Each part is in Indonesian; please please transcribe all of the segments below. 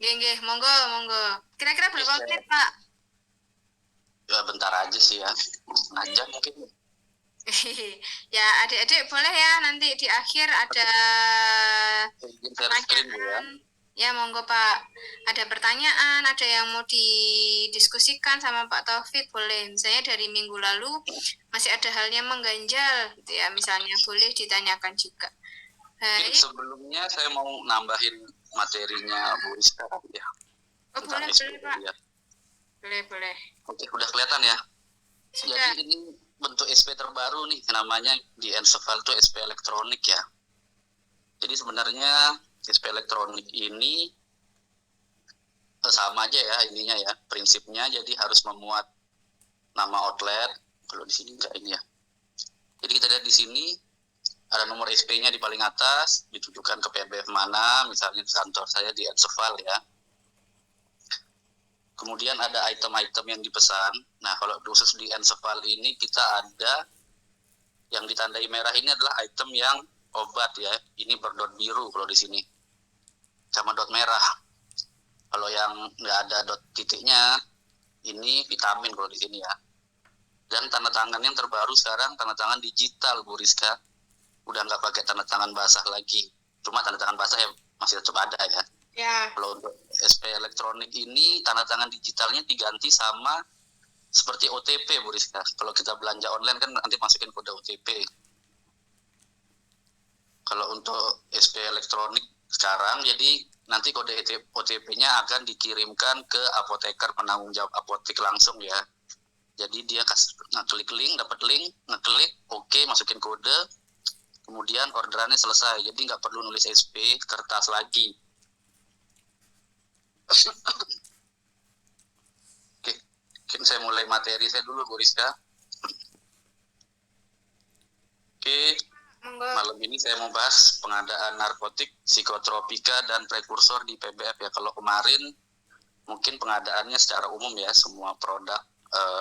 Nggih, monggo, monggo. Kira-kira berapa Oke, menit, Pak? ya bentar aja sih ya. Setengah jam mungkin. Ya, adik-adik boleh ya nanti di akhir ada Izin share screen Bu ya. pertanyaan. Ya, monggo Pak. Ada pertanyaan, ada yang mau didiskusikan sama Pak Taufik, boleh. Misalnya dari minggu lalu masih ada hal yang mengganjal, gitu ya. Misalnya boleh ditanyakan juga. Mungkin Baik. sebelumnya saya mau nambahin materinya Bu Rizka ya. Oh, Tentang boleh, SP boleh Pak. ya. Boleh, boleh. Oke, udah kelihatan ya. Sudah. Jadi ini bentuk SP terbaru nih, namanya di Ensoval itu SP elektronik ya. Jadi sebenarnya SP elektronik ini sama aja ya ininya ya, prinsipnya. Jadi harus memuat nama outlet. Kalau di sini enggak ini ya. Jadi kita lihat di sini ada nomor SP-nya di paling atas, ditujukan ke PBF mana, misalnya di kantor saya di Ensoval ya. Kemudian ada item-item yang dipesan. Nah, kalau khusus di Ensoval ini kita ada yang ditandai merah ini adalah item yang obat ya. Ini berdot biru kalau di sini, sama dot merah. Kalau yang nggak ada dot titiknya, ini vitamin kalau di sini ya. Dan tanda tangan yang terbaru sekarang tanda tangan digital Bu Rizka. Udah nggak pakai tanda tangan basah lagi. Cuma tanda tangan basah ya masih tetap ada ya. Ya. Kalau untuk SP elektronik ini tanda tangan digitalnya diganti sama seperti OTP Bu Rizka. Kalau kita belanja online kan nanti masukin kode OTP. Kalau untuk SP elektronik sekarang jadi nanti kode OTP-nya akan dikirimkan ke apoteker penanggung jawab apotek langsung ya. Jadi dia ngeklik link, dapat link, ngeklik, oke, masukin kode, kemudian orderannya selesai. Jadi nggak perlu nulis SP kertas lagi. Oke, mungkin saya mulai materi saya dulu Bu Rizka. Oke, malam ini saya mau bahas pengadaan narkotik, psikotropika, dan prekursor di PBF ya. Kalau kemarin mungkin pengadaannya secara umum ya, semua produk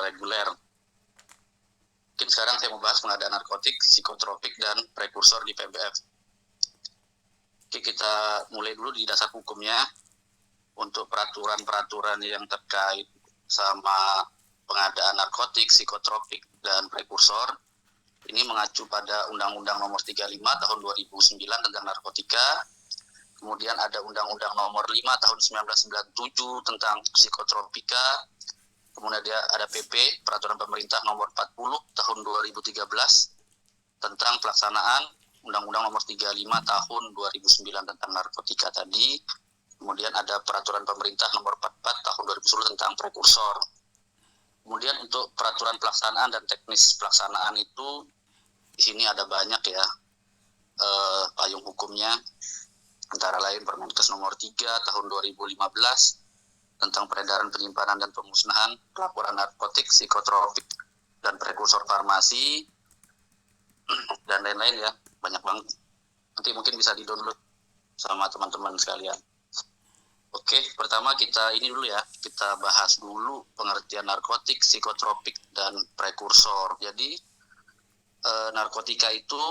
reguler. Mungkin sekarang saya mau bahas pengadaan narkotik, psikotropik, dan prekursor di PBF. Oke, kita mulai dulu di dasar hukumnya. Untuk peraturan-peraturan yang terkait sama pengadaan narkotik, psikotropik, dan prekursor, ini mengacu pada Undang-Undang Nomor 35 Tahun 2009 tentang narkotika. Kemudian ada Undang-Undang Nomor 5 Tahun 1997 tentang psikotropika. Kemudian ada PP, Peraturan Pemerintah Nomor 40 Tahun 2013 tentang pelaksanaan Undang-Undang Nomor 35 Tahun 2009 tentang narkotika tadi. Kemudian ada Peraturan Pemerintah Nomor 44 Tahun 2010 tentang prekursor. Kemudian untuk peraturan pelaksanaan dan teknis pelaksanaan itu di sini ada banyak ya payung hukumnya, antara lain Permenkes Nomor 3 Tahun 2015 tentang peredaran, penyimpanan, dan pemusnahan pelaporan narkotik, psikotropik, dan prekursor farmasi, dan lain-lain ya, banyak banget. Nanti mungkin bisa di-download sama teman-teman sekalian. Oke, pertama kita ini dulu ya, kita bahas dulu pengertian narkotik, psikotropik, dan prekursor. Jadi, narkotika itu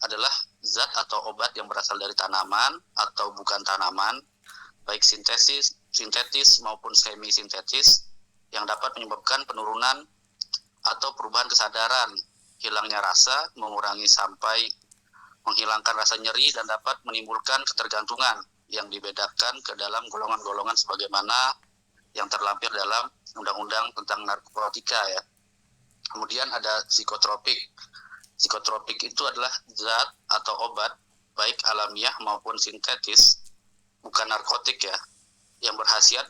adalah zat atau obat yang berasal dari tanaman atau bukan tanaman, baik sintetis maupun semi-sintetis, yang dapat menyebabkan penurunan atau perubahan kesadaran, hilangnya rasa, mengurangi sampai menghilangkan rasa nyeri, dan dapat menimbulkan ketergantungan yang dibedakan ke dalam golongan-golongan sebagaimana yang terlampir dalam Undang-Undang tentang narkotika ya. Kemudian ada psikotropik. Psikotropik itu adalah zat atau obat baik alamiah maupun sintetis, bukan narkotik ya, yang berkhasiat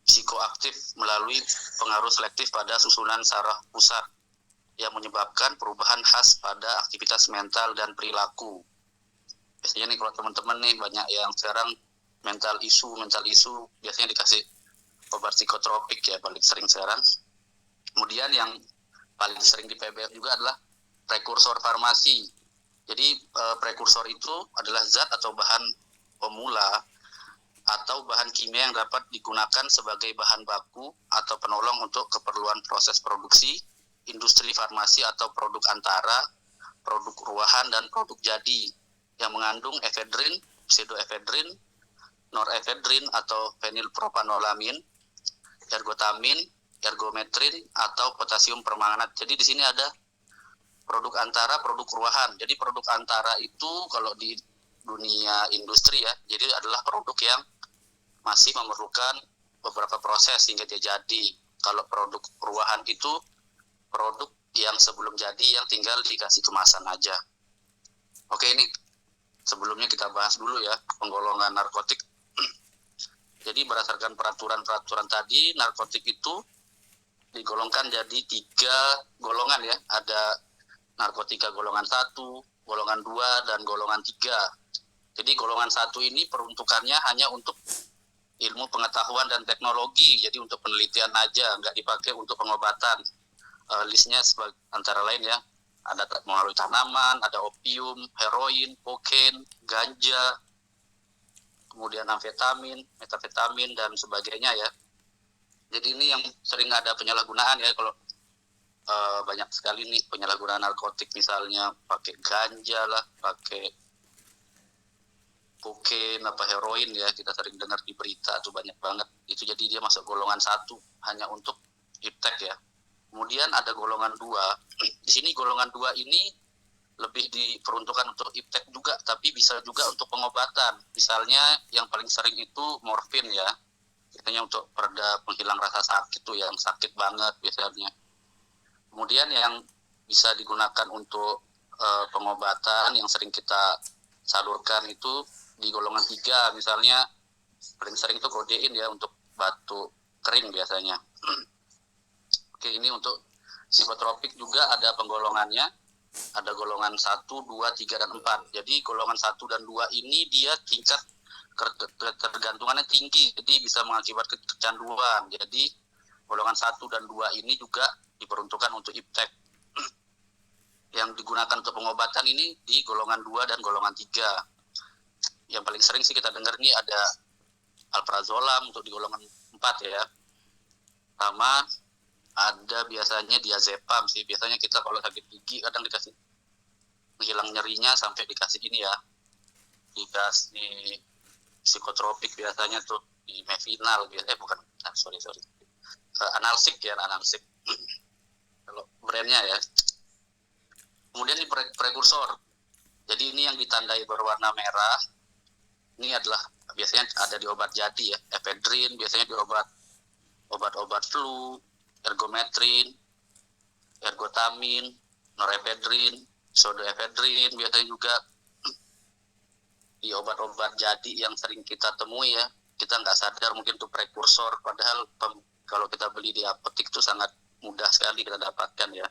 psikoaktif melalui pengaruh selektif pada susunan saraf pusat yang menyebabkan perubahan khas pada aktivitas mental dan perilaku. Biasanya nih kalau teman-teman nih banyak yang sekarang mental isu biasanya dikasih obat psikotropik ya paling sering sekarang. Kemudian yang paling sering di PBF juga adalah prekursor farmasi. Jadi prekursor itu adalah zat atau bahan pemula atau bahan kimia yang dapat digunakan sebagai bahan baku atau penolong untuk keperluan proses produksi, industri farmasi atau produk antara, produk ruahan, dan produk jadi yang mengandung efedrin, pseudoefedrin, norepinephrine atau fenilpropanolamin, ergotamin, ergometrin, atau potasium permanganat. Jadi di sini ada produk antara, produk ruahan. Jadi produk antara itu kalau di dunia industri ya, jadi adalah produk yang masih memerlukan beberapa proses hingga dia jadi. Kalau produk ruahan itu produk yang sebelum jadi yang tinggal dikasih kemasan aja. Oke, ini sebelumnya kita bahas dulu ya penggolongan narkotik. Jadi berdasarkan peraturan-peraturan tadi, narkotik itu digolongkan jadi 3 golongan ya. Ada narkotika golongan 1, golongan 2, dan golongan 3. Jadi golongan 1 ini peruntukannya hanya untuk ilmu pengetahuan dan teknologi, jadi untuk penelitian aja, nggak dipakai untuk pengobatan. Listnya antara lain ya, ada melalui tanaman, ada opium, heroin, kokain, ganja, kemudian amfetamin, metafetamin, dan sebagainya ya. Jadi ini yang sering ada penyalahgunaan ya, kalau banyak sekali nih penyalahgunaan narkotik, misalnya pakai ganja lah, pakai kokain, heroin ya, kita sering dengar di berita tuh banyak banget. Itu jadi dia masuk golongan 1 hanya untuk iptek ya. Kemudian ada golongan 2. Di sini golongan 2 ini lebih diperuntukkan untuk iptek juga, tapi bisa juga untuk pengobatan. Misalnya yang paling sering itu morfin ya, biasanya untuk pereda penghilang rasa sakit tuh, yang sakit banget biasanya. Kemudian yang bisa digunakan untuk pengobatan yang sering kita salurkan itu di golongan 3, misalnya paling sering itu kodein ya, untuk batuk kering biasanya. Oke, ini untuk psikotropik juga ada penggolongannya. Ada golongan 1, 2, 3, dan 4. Jadi golongan 1 dan 2 ini dia tingkat ketergantungannya tinggi, jadi bisa mengakibatkan kecanduan. Jadi golongan 1 dan 2 ini juga diperuntukkan untuk iptek. Yang digunakan untuk pengobatan ini di golongan 2 dan golongan 3. Yang paling sering sih kita dengar nih ada alprazolam untuk di golongan 4 ya. Sama ada biasanya diazepam sih. Biasanya kita kalau sakit gigi kadang dikasih menghilang nyerinya, sampai dikasih ini ya, dikasih psikotropik biasanya tuh, di Mevinal biasanya, bukan, analsik ya, analsik kalau brandnya ya. Kemudian di prekursor, jadi ini yang ditandai berwarna merah, ini adalah biasanya ada di obat jadi ya, ephedrine biasanya di obat-obat flu, ergometrin, ergotamin, norepinephrine, pseudoephedrine, biasanya juga di obat-obat jadi yang sering kita temui ya. Kita nggak sadar mungkin itu prekursor, padahal kalau kita beli di apotek itu sangat mudah sekali kita dapatkan ya.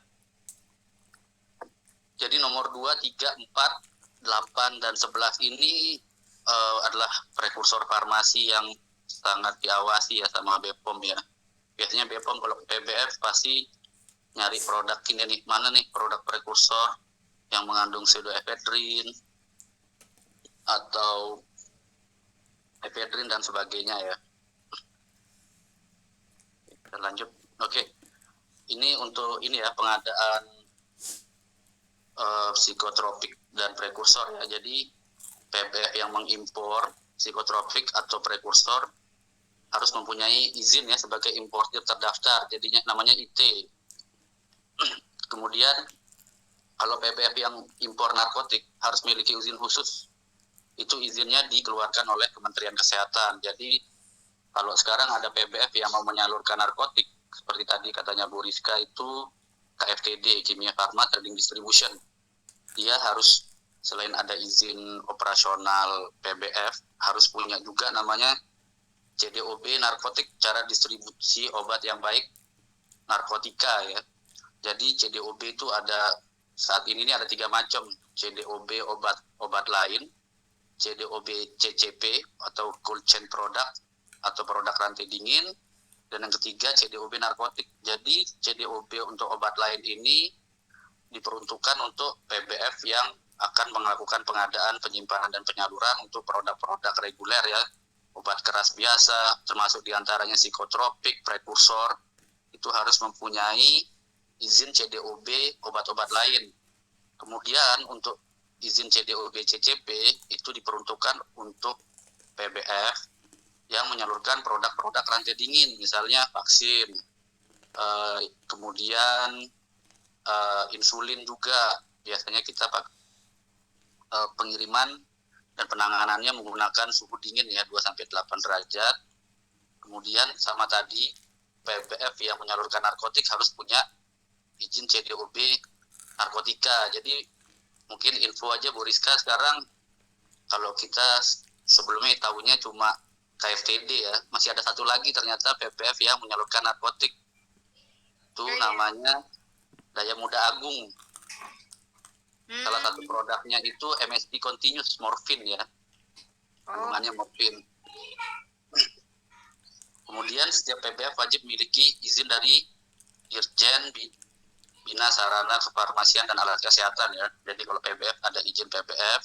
Jadi nomor 2, 3, 4, 8, dan 11 ini adalah prekursor farmasi yang sangat diawasi ya sama BPOM ya. Biasanya BPOM kalau PBF pasti nyari produk ini nih, mana nih produk prekursor yang mengandung pseudoephedrine atau ephedrine dan sebagainya ya. Kita lanjut. Oke. Ini untuk ini ya, pengadaan psikotropik dan prekursor ya. Jadi PBF yang mengimpor psikotropik atau prekursor harus mempunyai izin ya sebagai importir terdaftar, jadinya namanya IT. Kemudian kalau PBF yang impor narkotik harus memiliki izin khusus. Itu izinnya dikeluarkan oleh Kementerian Kesehatan. Jadi kalau sekarang ada PBF yang mau menyalurkan narkotik, seperti tadi katanya Bu Rizka itu KFTD, Kimia Pharma Trading Distribution, dia harus selain ada izin operasional PBF, harus punya juga namanya CDOB, narkotik cara distribusi obat yang baik narkotika ya. Jadi CDOB itu ada, saat ini ada 3 macam, CDOB obat lain, CDOB CCP atau cold chain product atau produk rantai dingin, dan yang ketiga CDOB narkotik. Jadi CDOB untuk obat lain ini diperuntukkan untuk PBF yang akan melakukan pengadaan, penyimpanan, dan penyaluran untuk produk-produk reguler ya, obat keras biasa, termasuk diantaranya psikotropik, prekursor, itu harus mempunyai izin CDOB obat-obat lain. Kemudian untuk izin CDOB CCP itu diperuntukkan untuk PBF yang menyalurkan produk-produk rantai dingin, misalnya vaksin, kemudian insulin juga. Biasanya kita pakai pengiriman dan penanganannya menggunakan suhu dingin ya 2-8 derajat. Kemudian sama tadi PBF yang menyalurkan narkotik harus punya izin CDOB narkotika. Jadi mungkin info aja Bu Rizka, sekarang kalau kita sebelumnya tahunya cuma KFTD ya, masih ada satu lagi ternyata PBF yang menyalurkan narkotik. Itu namanya Daya Muda Agung. Salah satu produknya itu MSG Continuous Morphine ya, kandungannya morfin. Kemudian setiap PBF wajib memiliki izin dari Dirjen Bina Sarana Kefarmasian dan Alat Kesehatan ya. Jadi kalau PBF ada izin PBF,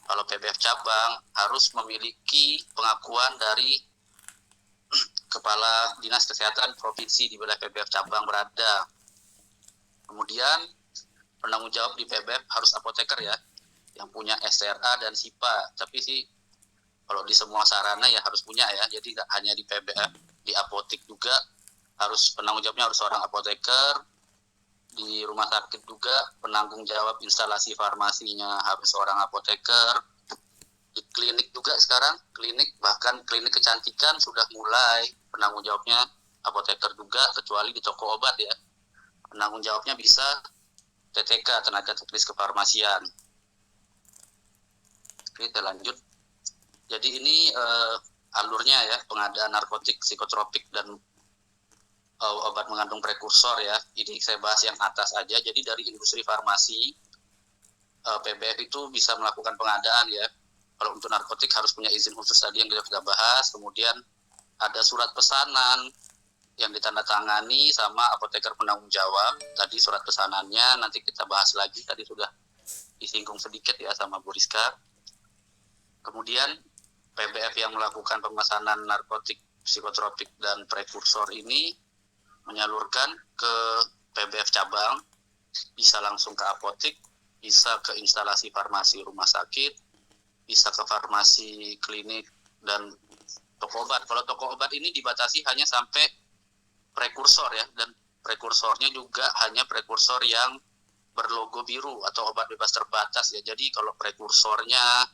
kalau PBF cabang harus memiliki pengakuan dari Kepala Dinas Kesehatan Provinsi di wilayah PBF cabang berada. Kemudian penanggung jawab di PBF harus apoteker ya, yang punya STRA dan SIPA. Tapi sih kalau di semua sarana ya harus punya ya. Jadi tidak hanya di PBF, di apotek juga harus penanggung jawabnya harus seorang apoteker. Di rumah sakit juga penanggung jawab instalasi farmasinya harus seorang apoteker. Di klinik juga sekarang, bahkan klinik kecantikan sudah mulai penanggung jawabnya apoteker juga, kecuali di toko obat ya. Penanggung jawabnya bisa TTK, tenaga teknis kefarmasian. Oke, kita lanjut. Jadi ini alurnya ya, pengadaan narkotik, psikotropik, dan obat mengandung prekursor ya. Ini saya bahas yang atas aja. Jadi dari industri farmasi, PBF itu bisa melakukan pengadaan ya. Kalau untuk narkotik harus punya izin khusus tadi yang kita bahas. Kemudian ada surat pesanan yang ditandatangani sama apoteker penanggung jawab. Tadi surat pesanannya nanti kita bahas lagi, tadi sudah disinggung sedikit ya sama Bu Rizka. Kemudian PBF yang melakukan pemesanan narkotik, psikotropik, dan prekursor ini menyalurkan ke PBF cabang, bisa langsung ke apotek, bisa ke instalasi farmasi rumah sakit, bisa ke farmasi klinik, dan toko obat. Kalau toko obat ini dibatasi hanya sampai prekursor ya, dan prekursornya juga hanya prekursor yang berlogo biru atau obat bebas terbatas ya. Jadi kalau prekursornya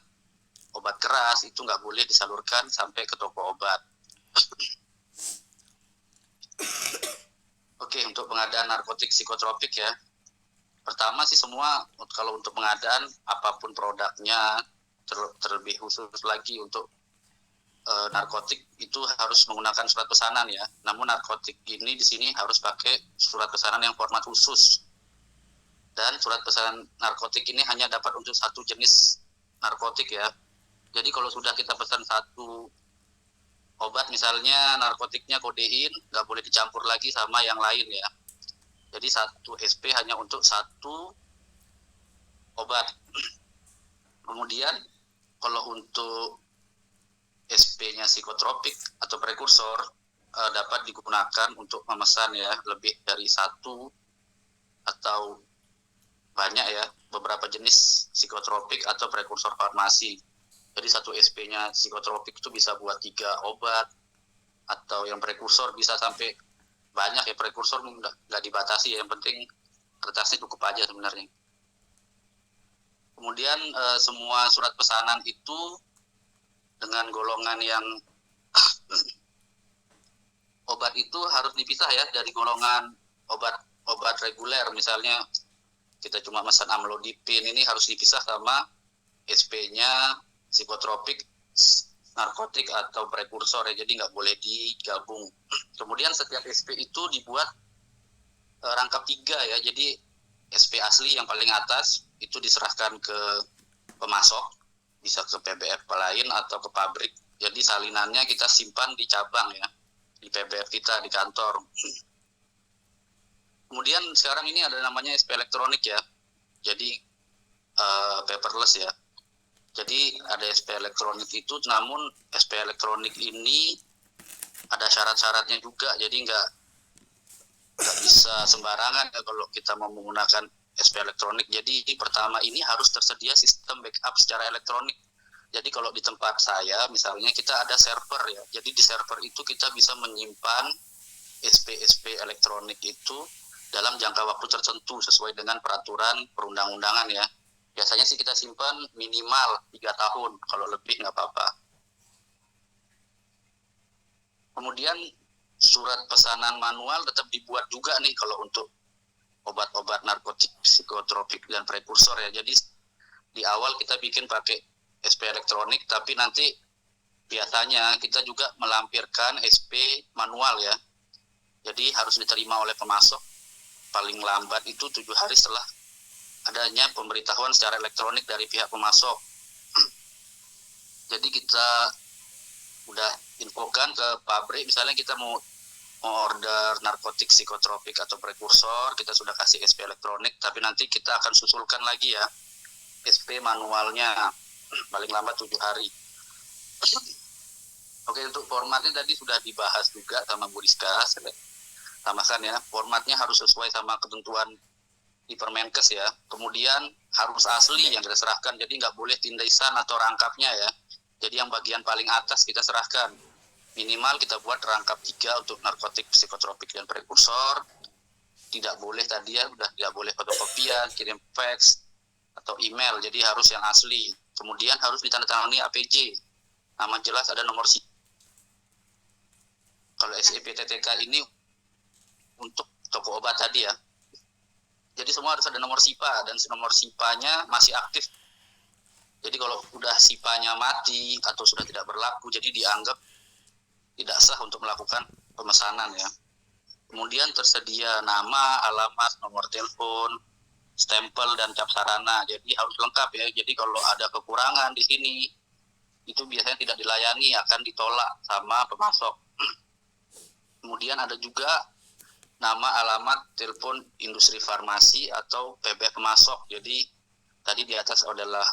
obat keras itu nggak boleh disalurkan sampai ke toko obat. Oke, untuk pengadaan narkotik psikotropik ya, pertama sih semua kalau untuk pengadaan apapun produknya, terlebih khusus lagi untuk narkotik itu harus menggunakan surat pesanan ya. Namun narkotik ini di sini harus pakai surat pesanan yang format khusus. Dan surat pesanan narkotik ini hanya dapat untuk satu jenis narkotik ya. Jadi kalau sudah kita pesan satu obat, misalnya narkotiknya kodein, nggak boleh dicampur lagi sama yang lain ya. Jadi satu SP hanya untuk satu obat. Kemudian kalau untuk SP-nya psikotropik atau prekursor dapat digunakan untuk memesan ya lebih dari satu atau banyak ya beberapa jenis psikotropik atau prekursor farmasi. Jadi satu SP-nya psikotropik itu bisa buat 3 obat, atau yang prekursor bisa sampai banyak ya. Prekursor nggak dibatasi ya, yang penting kertasnya cukup aja sebenarnya. Kemudian semua surat pesanan itu dengan golongan yang obat itu harus dipisah ya dari golongan obat reguler. Misalnya kita cuma pesan amlodipin, ini harus dipisah sama SP-nya psikotropik, narkotik atau prekursor ya, jadi nggak boleh digabung. Kemudian setiap SP itu dibuat rangkap 3 ya, jadi SP asli yang paling atas itu diserahkan ke pemasok, bisa ke PBF lain atau ke pabrik. Jadi salinannya kita simpan di cabang ya, di PBF kita di kantor. Kemudian sekarang ini ada namanya SP elektronik ya, jadi paperless ya. Jadi ada SP elektronik itu, namun SP elektronik ini ada syarat-syaratnya juga, jadi nggak bisa sembarangan ya kalau kita mau menggunakan SP elektronik. Jadi pertama ini harus tersedia sistem backup secara elektronik. Jadi kalau di tempat saya misalnya kita ada server ya. Jadi di server itu kita bisa menyimpan SP elektronik itu dalam jangka waktu tertentu sesuai dengan peraturan perundang-undangan ya. Biasanya sih kita simpan minimal 3 tahun, kalau lebih nggak apa-apa. Kemudian surat pesanan manual tetap dibuat juga nih kalau untuk obat-obat narkotik, psikotropik, dan prekursor ya. Jadi di awal kita bikin pakai SP elektronik, tapi nanti biasanya kita juga melampirkan SP manual ya. Jadi harus diterima oleh pemasok paling lambat itu 7 hari setelah adanya pemberitahuan secara elektronik dari pihak pemasok. Jadi kita udah infokan ke pabrik, misalnya kita mau order narkotik, psikotropik, atau prekursor, kita sudah kasih SP elektronik, tapi nanti kita akan susulkan lagi ya SP manualnya paling lambat 7 hari. Oke, untuk formatnya tadi sudah dibahas juga sama Bu Rizka, saya tambahkan ya, formatnya harus sesuai sama ketentuan di Permenkes ya. Kemudian harus asli yang kita serahkan, jadi nggak boleh tindasan atau rangkapnya ya. Jadi yang bagian paling atas kita serahkan. Minimal kita buat rangkap 3 untuk narkotik, psikotropik, dan prekursor. Tidak boleh tadi ya, udah tidak boleh fotokopian, kirim fax atau email, jadi harus yang asli. Kemudian harus ditandatangani APJ. Nama jelas, ada nomor SIP. Kalau SEPTTK ini untuk toko obat tadi ya. Jadi semua harus ada nomor SIPA, dan nomor SIPA-nya masih aktif. Jadi kalau udah SIPA-nya mati atau sudah tidak berlaku, jadi dianggap tidak sah untuk melakukan pemesanan ya. Kemudian tersedia nama, alamat, nomor telepon, stempel, dan cap sarana. Jadi harus lengkap ya. Jadi kalau ada kekurangan di sini, itu biasanya tidak dilayani, akan ditolak sama pemasok. Kemudian ada juga nama, alamat, telepon industri farmasi atau PB pemasok. Jadi tadi di atas adalah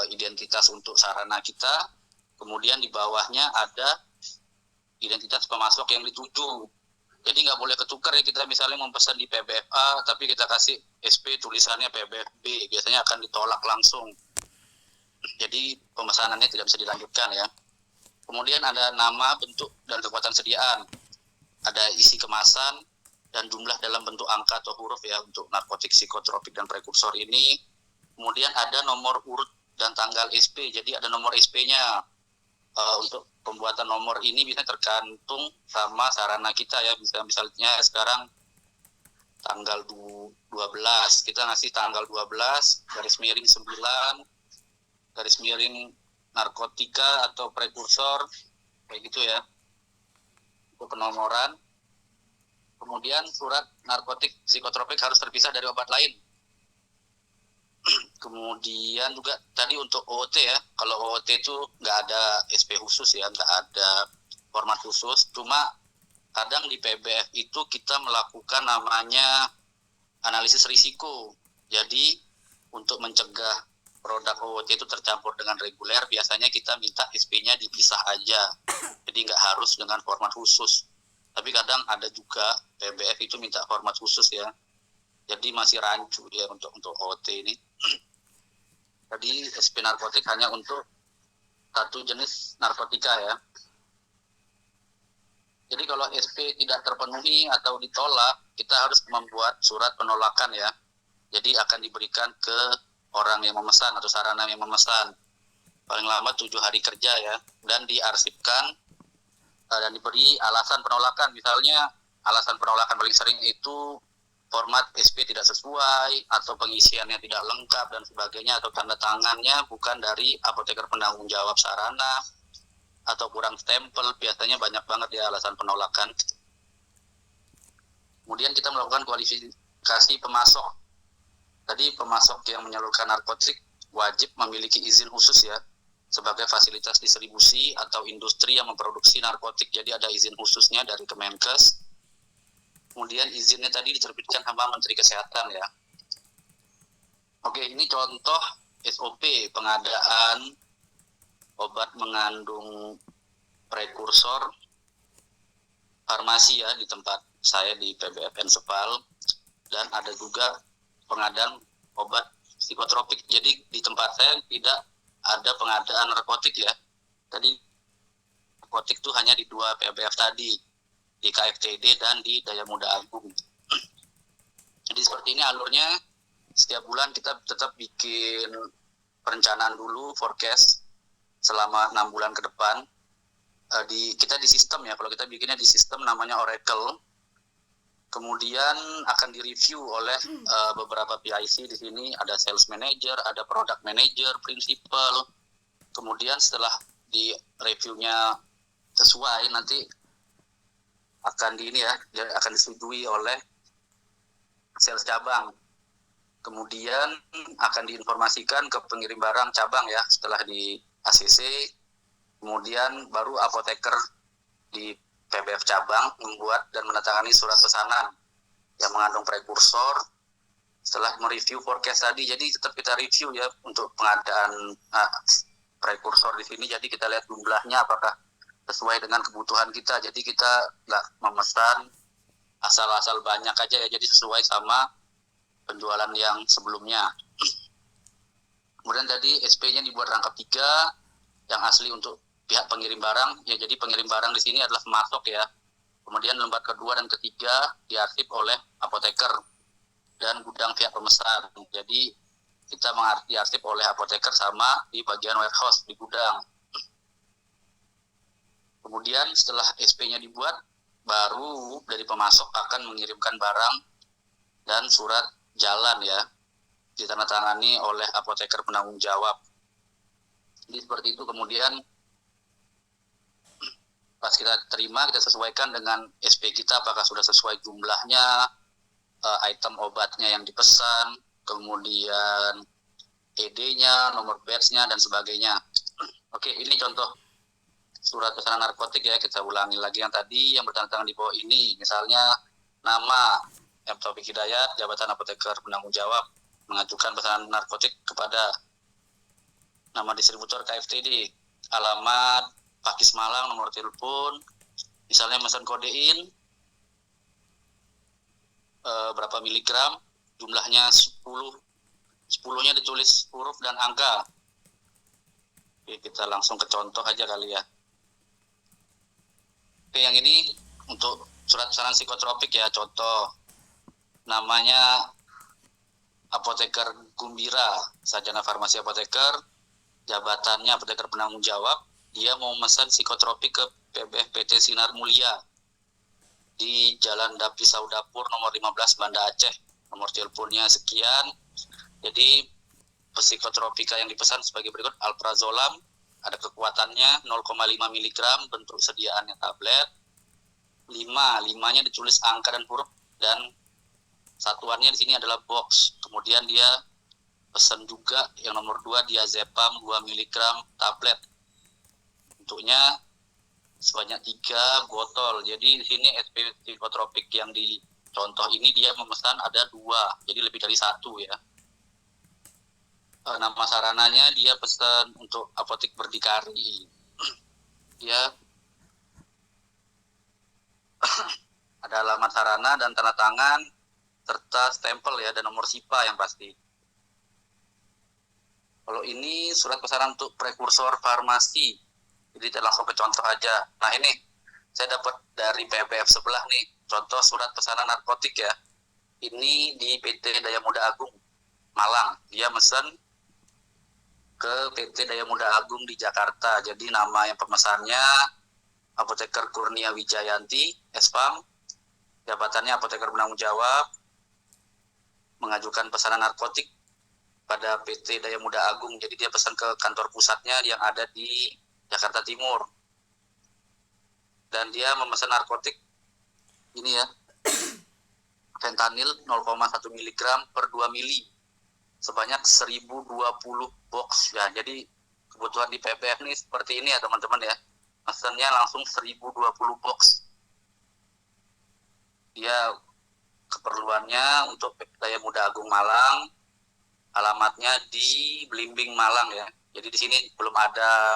identitas untuk sarana kita, kemudian di bawahnya ada identitas pemasok yang dituju. Jadi nggak boleh ketukar ya, kita misalnya memesan di PBFA tapi kita kasih SP tulisannya PBFB, biasanya akan ditolak langsung. Jadi pemesanannya tidak bisa dilanjutkan ya. Kemudian ada nama, bentuk, dan kekuatan sediaan. Ada isi kemasan dan jumlah dalam bentuk angka atau huruf ya untuk narkotik, psikotropik, dan prekursor ini. Kemudian ada nomor urut dan tanggal SP. Jadi ada nomor SP-nya. Untuk pembuatan nomor ini bisa tergantung sama sarana kita ya. Misalnya sekarang tanggal 12, kita ngasih tanggal 12 garis miring 9 garis miring narkotika atau prekursor, kayak gitu ya, untuk penomoran. Kemudian surat narkotik, psikotropik harus terpisah dari obat lain. Kemudian juga tadi untuk OOT ya, kalau OOT itu nggak ada SP khusus ya, nggak ada format khusus, cuma kadang di PBF itu kita melakukan namanya analisis risiko. Jadi untuk mencegah produk OOT itu tercampur dengan reguler, biasanya kita minta SP-nya dipisah aja, jadi nggak harus dengan format khusus. Tapi kadang ada juga PBF itu minta format khusus ya, jadi masih rancu ya untuk OOT ini. Jadi SP narkotik hanya untuk satu jenis narkotika ya. Jadi kalau SP tidak terpenuhi atau ditolak, kita harus membuat surat penolakan ya. Jadi akan diberikan ke orang yang memesan atau sarana yang memesan. Paling lama 7 hari kerja ya. Dan diarsipkan dan diberi alasan penolakan. Misalnya alasan penolakan paling sering itu format SP tidak sesuai, atau pengisiannya tidak lengkap dan sebagainya, atau tanda tangannya bukan dari apoteker penanggung jawab sarana, atau kurang stempel. Biasanya banyak banget ya alasan penolakan. Kemudian kita melakukan kualifikasi pemasok. Tadi pemasok yang menyalurkan narkotik wajib memiliki izin khusus ya, sebagai fasilitas distribusi atau industri yang memproduksi narkotik. Jadi ada izin khususnya dari Kemenkes. Kemudian izinnya tadi diterbitkan sama Menteri Kesehatan ya. Oke, ini contoh SOP pengadaan obat mengandung prekursor farmasi ya di tempat saya di PBFN Sepal. Dan ada juga pengadaan obat psikotropik. Jadi di tempat saya tidak ada pengadaan narkotik ya. Tadi narkotik itu hanya di 2 PBF tadi, di KFCD dan di Daya Muda Agung. Jadi seperti ini alurnya, setiap bulan kita tetap bikin perencanaan dulu, forecast selama 6 bulan ke depan. Kita di sistem ya, kalau kita bikinnya di sistem namanya Oracle. Kemudian akan direview oleh beberapa PIC di sini, ada sales manager, ada product manager, principal. Kemudian setelah di reviewnya sesuai, nanti akan akan disetujui oleh sales cabang. Kemudian akan diinformasikan ke pengirim barang cabang ya, setelah di ACC. Kemudian baru apoteker di PBF cabang membuat dan menandatangani surat pesanan yang mengandung prekursor setelah mereview forecast tadi. Jadi tetap kita review ya untuk pengadaan prekursor di sini. Jadi kita lihat jumlahnya apakah sesuai dengan kebutuhan kita. Jadi kita nggak memesan asal-asal banyak aja ya. Jadi sesuai sama penjualan yang sebelumnya. Kemudian tadi SP-nya dibuat rangkap 3 yang asli untuk pihak pengirim barang ya. Jadi pengirim barang di sini adalah pemasok ya. Kemudian lembar kedua dan ketiga diarsip oleh apoteker dan gudang pihak pemesan. Jadi kita diarsip oleh apoteker sama di bagian warehouse di gudang. Kemudian setelah SP-nya dibuat, baru dari pemasok akan mengirimkan barang dan surat jalan ya, ditandatangani oleh apoteker penanggung jawab. Jadi seperti itu. Kemudian pas kita terima, kita sesuaikan dengan SP kita apakah sudah sesuai jumlahnya, item obatnya yang dipesan, kemudian ED-nya, nomor batch-nya, dan sebagainya. Oke, ini contoh surat pesanan narkotik ya. Kita ulangi lagi yang tadi, yang bertanda tangan di bawah ini. Misalnya nama M. Taufik Hidayat, jabatan apoteker penanggung jawab, mengajukan pesanan narkotik kepada nama distributor KFTD, alamat Pakis Malang, nomor telepon, misalnya pesan kodein berapa miligram, jumlahnya 10-nya ditulis huruf dan angka. Oke, kita langsung ke contoh aja kali ya. Oke, yang ini untuk surat pesanan psikotropik ya, contoh namanya apoteker Gumbira, sarjana farmasi apoteker, jabatannya apoteker penanggung jawab. Dia mau memesan psikotropik ke PBF PT Sinar Mulia di Jalan Dapi Saudapur nomor 15 Banda Aceh. Nomor teleponnya sekian. Jadi psikotropika yang dipesan sebagai berikut: alprazolam, ada kekuatannya 0,5 mg, bentuk sediaannya tablet. 5-nya ditulis angka dan huruf, dan satuannya di sini adalah box. Kemudian dia pesan juga yang nomor 2, diazepam 2 mg tablet. Bentuknya sebanyak 3 botol. Jadi di sini SP psikotropik yang di contoh ini dia memesan ada 2, jadi lebih dari 1 ya. Nama sarananya dia pesan untuk apotek berdikari. Dia ada alamat sarana dan tanda tangan serta stempel ya, dan nomor SIPA yang pasti. Kalau ini surat pesanan untuk prekursor farmasi. Jadi kita langsung ke contoh aja. Nah ini saya dapat dari PBF sebelah nih, contoh surat pesanan narkotik ya. Ini di PT Daya Muda Agung Malang. Dia mesen ke PT Daya Muda Agung di Jakarta. Jadi nama yang pemesannya apoteker Kurnia Wijayanti, SPAM. Jabatannya apoteker penanggung jawab, mengajukan pesanan narkotik pada PT Daya Muda Agung. Jadi dia pesan ke kantor pusatnya yang ada di Jakarta Timur. Dan dia memesan narkotik ini ya, fentanyl 0,1 mg per 2 mili sebanyak 1020 box ya. Jadi kebutuhan di PBF nih seperti ini ya teman-teman ya. Pesannya langsung 1020 box. Dia keperluannya untuk Daya Muda Agung Malang, alamatnya di Belimbing Malang ya. Jadi di sini belum ada,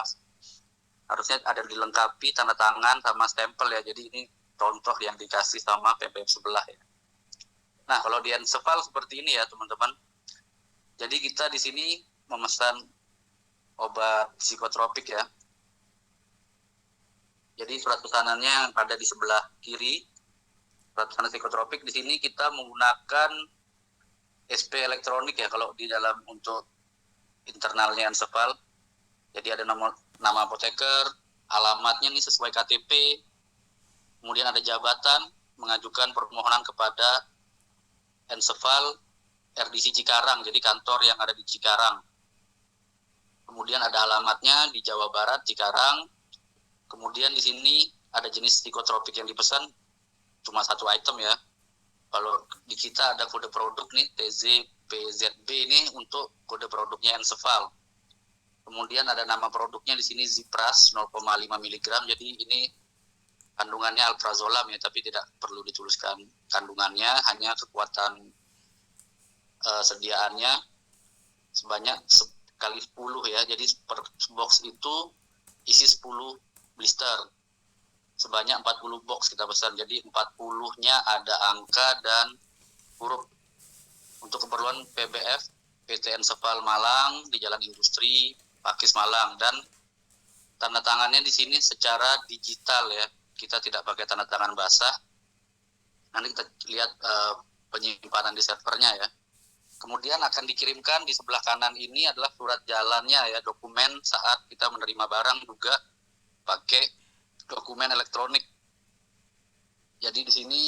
harusnya ada dilengkapi tanda tangan sama stempel ya. Jadi ini contoh yang dikasih sama PBF sebelah ya. Nah kalau di Ensefal seperti ini ya teman-teman. Jadi kita di sini memesan obat psikotropik ya. Jadi surat pesanannya yang ada di sebelah kiri, surat pesanan psikotropik. Di sini kita menggunakan SP elektronik ya kalau di dalam untuk internalnya Ensefal. Jadi ada nama apoteker, alamatnya nih sesuai KTP, kemudian ada jabatan, mengajukan permohonan kepada Ensefal RDC Cikarang, jadi kantor yang ada di Cikarang. Kemudian ada alamatnya di Jawa Barat, Cikarang. Kemudian di sini ada jenis psikotropik yang dipesan, cuma satu item ya. Kalau di kita ada kode produk nih, TZPZB ini untuk kode produknya Ensefal. Kemudian ada nama produknya di sini Zipras 0,5 mg, jadi ini kandungannya alprazolam ya, tapi tidak perlu dituliskan kandungannya, hanya kekuatan sediaannya sebanyak kali 10 ya, jadi per box itu isi 10 blister, sebanyak 40 box kita pesan, jadi 40-nya ada angka dan huruf. Untuk keperluan PBF PT Ensefal Malang di Jalan Industri Pakis Malang, dan tanda tangannya di sini secara digital ya, kita tidak pakai tanda tangan basah. Nanti kita lihat penyimpanan di servernya ya. Kemudian akan dikirimkan di sebelah kanan ini adalah surat jalannya ya, dokumen saat kita menerima barang juga pakai dokumen elektronik. Jadi di sini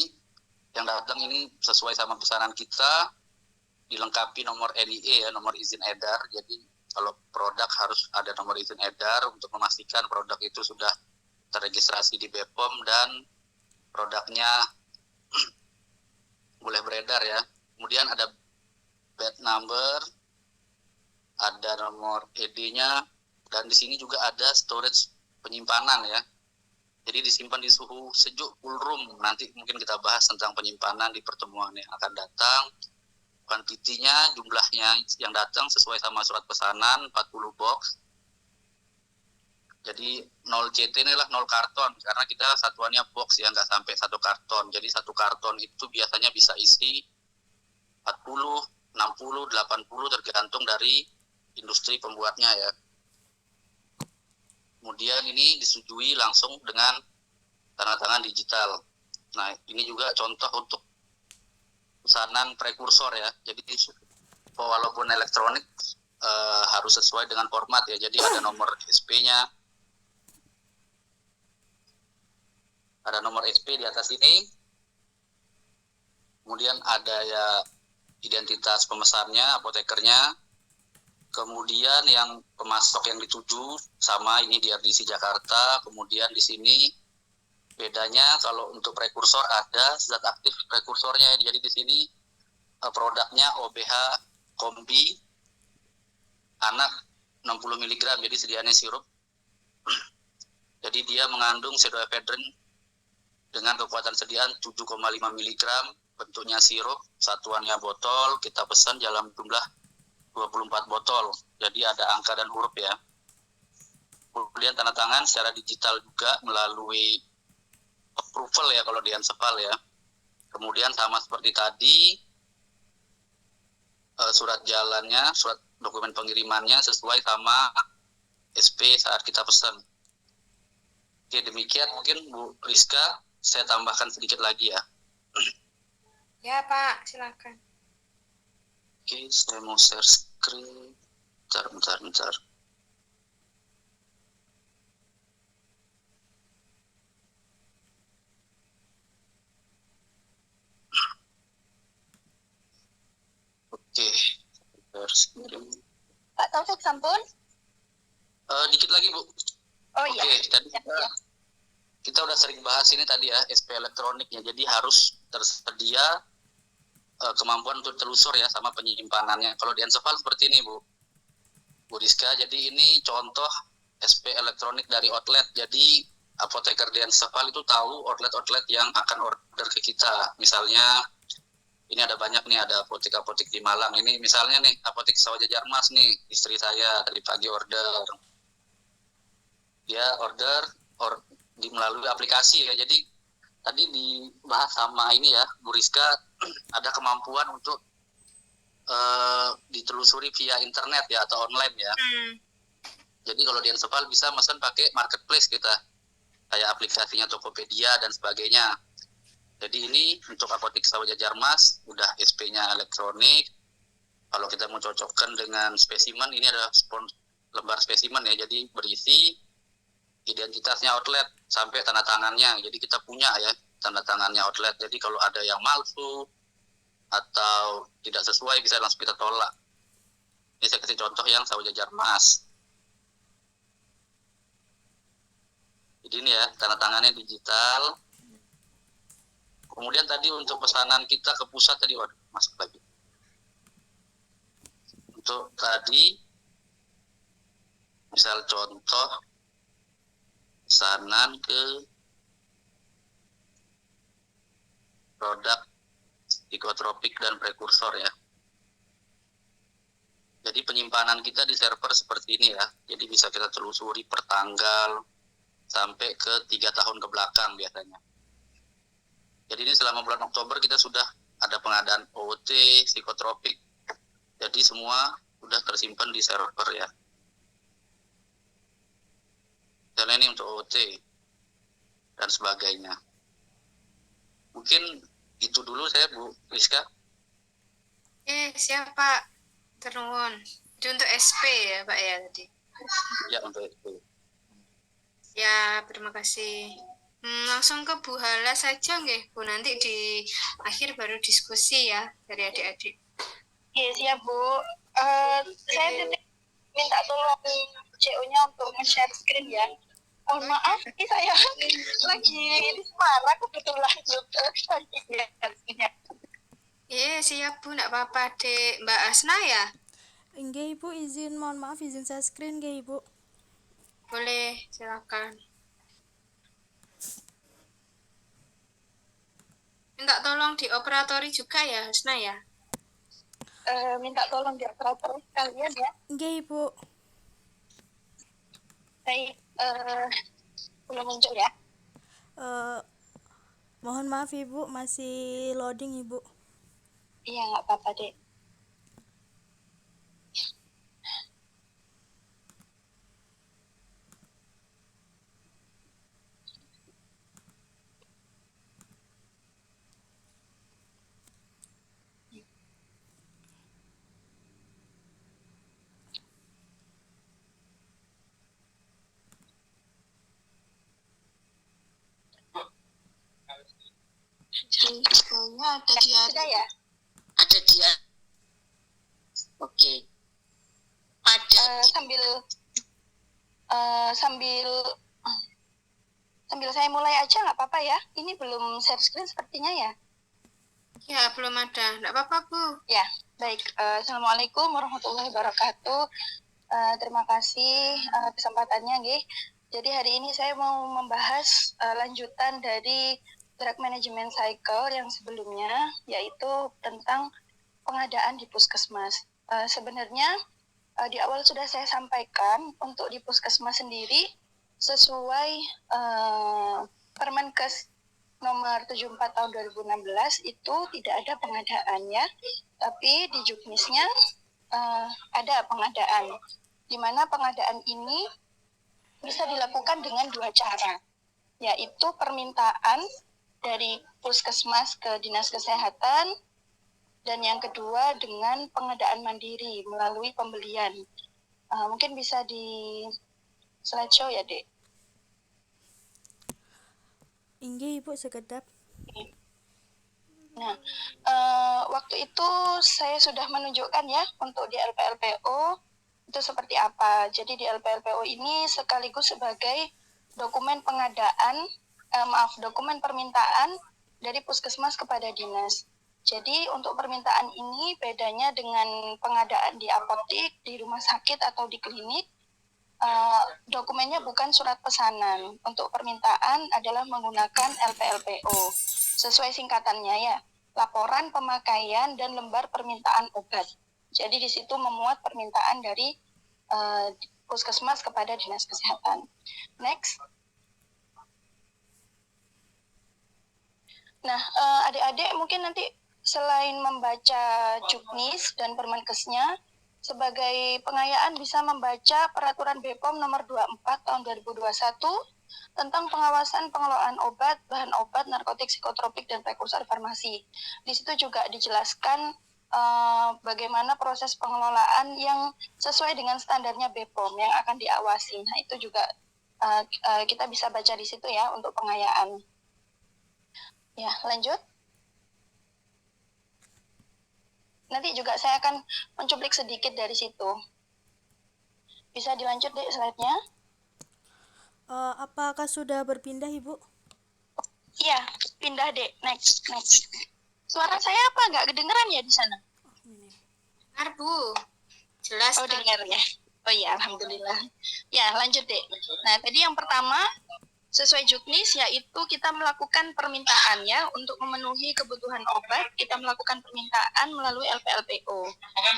yang datang ini sesuai sama pesanan kita, dilengkapi nomor NIE ya, nomor izin edar. Jadi kalau produk harus ada nomor izin edar untuk memastikan produk itu sudah terregistrasi di BPOM dan produknya boleh beredar ya. Kemudian ada batch number, ada nomor ED-nya, dan di sini juga ada storage penyimpanan ya. Jadi disimpan di suhu sejuk cool room. Nanti mungkin kita bahas tentang penyimpanan di pertemuan yang akan datang. Kuantitinya, jumlahnya yang datang sesuai sama surat pesanan 40 box. Jadi 0 CT ini lah 0 karton, karena kita satuannya box ya, nggak sampai 1 karton. Jadi 1 karton itu biasanya bisa isi 40, 60, 80 tergantung dari industri pembuatnya ya. Kemudian ini disetujui langsung dengan tanda tangan digital. Nah ini juga contoh untuk pesanan prekursor ya. Jadi walaupun elektronik harus sesuai dengan format ya. Jadi ada nomor SP-nya, ada nomor SP di atas ini. Kemudian ada ya identitas pemesannya, apotekernya. Kemudian yang pemasok yang dituju sama ini di RDC Jakarta. Kemudian di sini bedanya kalau untuk prekursor ada zat aktif prekursornya. Jadi di sini produknya OBH Kombi anak 60 mg, jadi sediaannya sirup. Jadi dia mengandung pseudoephedrine dengan kekuatan sediaan 7,5 mg, bentuknya sirup, satuannya botol, kita pesan dalam jumlah 24 botol. Jadi ada angka dan huruf ya. Kemudian tanda tangan secara digital juga melalui approval ya kalau di Ensefal ya. Kemudian sama seperti tadi, surat jalannya, surat dokumen pengirimannya sesuai sama SP saat kita pesan. Oke, demikian mungkin Bu Rizka, saya tambahkan sedikit lagi ya. Ya Pak, silakan. Oke, saya mau share screen. Bentar. Oke, share screen. Pak Taufik sampun? Dikit lagi Bu. Oh iya. Oke, tadi kita udah sering bahas ini tadi ya, SP elektroniknya. Jadi harus tersedia kemampuan untuk telusur ya sama penyimpanannya. Kalau di Ensefal seperti ini Bu Rizka, jadi ini contoh SP elektronik dari outlet. Jadi apoteker di Ensefal itu tahu outlet-outlet yang akan order ke kita. Misalnya ini ada banyak nih, ada apotek-apotek di Malang. Ini misalnya nih apotek Sawah Jajarmas nih, istri saya tadi pagi order. Dia order melalui aplikasi ya. Jadi tadi dibahas sama ini ya Bu Rizka, ada kemampuan untuk ditelusuri via internet ya atau online ya. Jadi kalau di Ensopal bisa pesan pakai marketplace kita, kayak aplikasinya Tokopedia dan sebagainya. Jadi ini untuk apotek Sawah Jajar Mas, udah SP-nya elektronik. Kalau kita mau cocokkan dengan spesimen, ini ada lembar spesimen ya, jadi berisi identitasnya outlet sampai tanda tangannya. Jadi kita punya ya tanda tangannya outlet. Jadi kalau ada yang palsu atau tidak sesuai bisa langsung kita tolak. Ini saya kasih contoh yang Sawah Jajar Mas. Jadi ini ya, tanda tangannya digital. Kemudian tadi untuk pesanan kita ke pusat tadi, waduh, masuk lagi. Untuk tadi, misal contoh, pesanan ke produk psikotropik dan prekursor ya. Jadi penyimpanan kita di server seperti ini ya. Jadi bisa kita telusuri per tanggal sampai ke 3 tahun ke belakang biasanya. Jadi ini selama bulan Oktober kita sudah ada pengadaan OOT, psikotropik. Jadi semua sudah tersimpan di server ya. Misalnya ini untuk OOT dan sebagainya. Mungkin itu dulu saya Bu Rizka. Siap Pak. Ternuwun. Itu untuk SP ya Pak ya tadi. Ya untuk itu. Ya, terima kasih. Langsung ke Bu Hala saja nggih, Bu. Nanti di akhir baru diskusi ya dari adik-adik. Iya, siap Bu. Saya minta tolong CO-nya untuk nge-share screen ya. Maaf, ini saya lagi di Semarang kebetulan Siap Bu, nggak apa-apa Dek. Mbak Asna ya? Nggih Ibu, mohon maaf izin share screen nggih Ibu. Boleh, silakan. Minta tolong dioperatori juga ya, Hasna ya? minta tolong di operator sekalian ya. Nggih Ibu. Baik, belum muncul ya. Mohon maaf Ibu, masih loading Ibu. Iya, nggak apa-apa Dek. Infonya ada di Sudah ya? Ada dia. Oke. Ada sambil saya mulai aja nggak apa-apa ya. Ini belum share screen sepertinya ya. Ya, belum ada. Nggak apa-apa, Bu. Ya, baik. Assalamualaikum warahmatullahi wabarakatuh. Terima kasih kesempatannya, nggih. Jadi hari ini saya mau membahas lanjutan dari drug management cycle yang sebelumnya, yaitu tentang pengadaan di puskesmas. Sebenarnya di awal sudah saya sampaikan untuk di puskesmas sendiri sesuai Permenkes nomor 74 tahun 2016 itu tidak ada pengadaan ya, tapi di Juknisnya ada pengadaan, di mana pengadaan ini bisa dilakukan dengan dua cara, yaitu permintaan dari puskesmas ke dinas kesehatan, dan yang kedua dengan pengadaan mandiri melalui pembelian. Mungkin bisa di slideshow ya, Dek. Inggih Ibu, sekedap. Nah, waktu itu saya sudah menunjukkan ya untuk di LPLPO itu seperti apa. Jadi di LPLPO ini sekaligus sebagai dokumen pengadaan, dokumen permintaan dari puskesmas kepada dinas. Jadi untuk permintaan ini bedanya dengan pengadaan di apotek, di rumah sakit atau di klinik. Dokumennya bukan surat pesanan. Untuk permintaan adalah menggunakan LPLPO. Sesuai singkatannya ya, laporan pemakaian dan lembar permintaan obat. Jadi di situ memuat permintaan dari puskesmas kepada dinas kesehatan. Next. Nah, adik-adik mungkin nanti selain membaca Juknis dan Permenkesnya, Sebagai pengayaan bisa membaca Peraturan BPOM nomor 24 tahun 2021 tentang pengawasan pengelolaan obat, bahan obat, narkotik, psikotropik, dan prekursor farmasi. Di situ juga dijelaskan bagaimana proses pengelolaan yang sesuai dengan standarnya BPOM yang akan diawasi. Nah, itu juga kita bisa baca di situ ya untuk pengayaan. Ya, lanjut. Nanti juga saya akan mencuplik sedikit dari situ. Bisa dilanjut deh slide-nya. Apakah sudah berpindah, Ibu? Iya, pindah deh. Next. Suara saya apa? Nggak kedengeran ya di sana? Benar, Bu. Jelas. Oh, dengar ya. Oh iya, alhamdulillah. Ya, lanjut deh. Nah, tadi yang pertama, sesuai juknis, yaitu kita melakukan permintaan ya, untuk memenuhi kebutuhan obat, kita melakukan permintaan melalui LPLPO.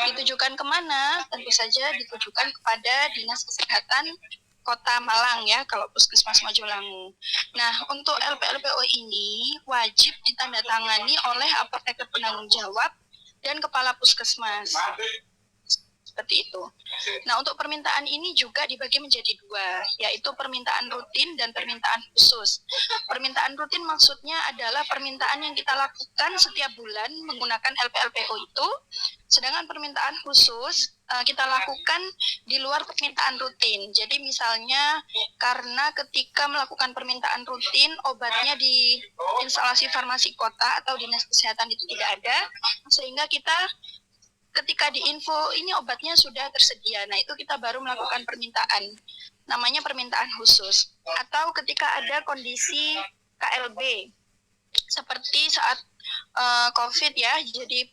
Ditujukan kemana? Tentu saja ditujukan kepada Dinas Kesehatan Kota Malang ya, kalau Puskesmas Majolangu. Nah, untuk LPLPO ini wajib ditandatangani oleh apoteker penanggung jawab dan kepala puskesmas. Seperti itu. Nah, untuk permintaan ini juga dibagi menjadi dua, yaitu permintaan rutin dan permintaan khusus. Permintaan rutin maksudnya adalah permintaan yang kita lakukan setiap bulan menggunakan LPLPO itu, sedangkan permintaan khusus kita lakukan di luar permintaan rutin. Jadi misalnya karena ketika melakukan permintaan rutin, obatnya di instalasi farmasi kota atau dinas kesehatan itu tidak ada, sehingga kita ketika diinfo ini obatnya sudah tersedia, nah itu kita baru melakukan permintaan, namanya permintaan khusus. Atau ketika ada kondisi KLB, seperti saat COVID ya, jadi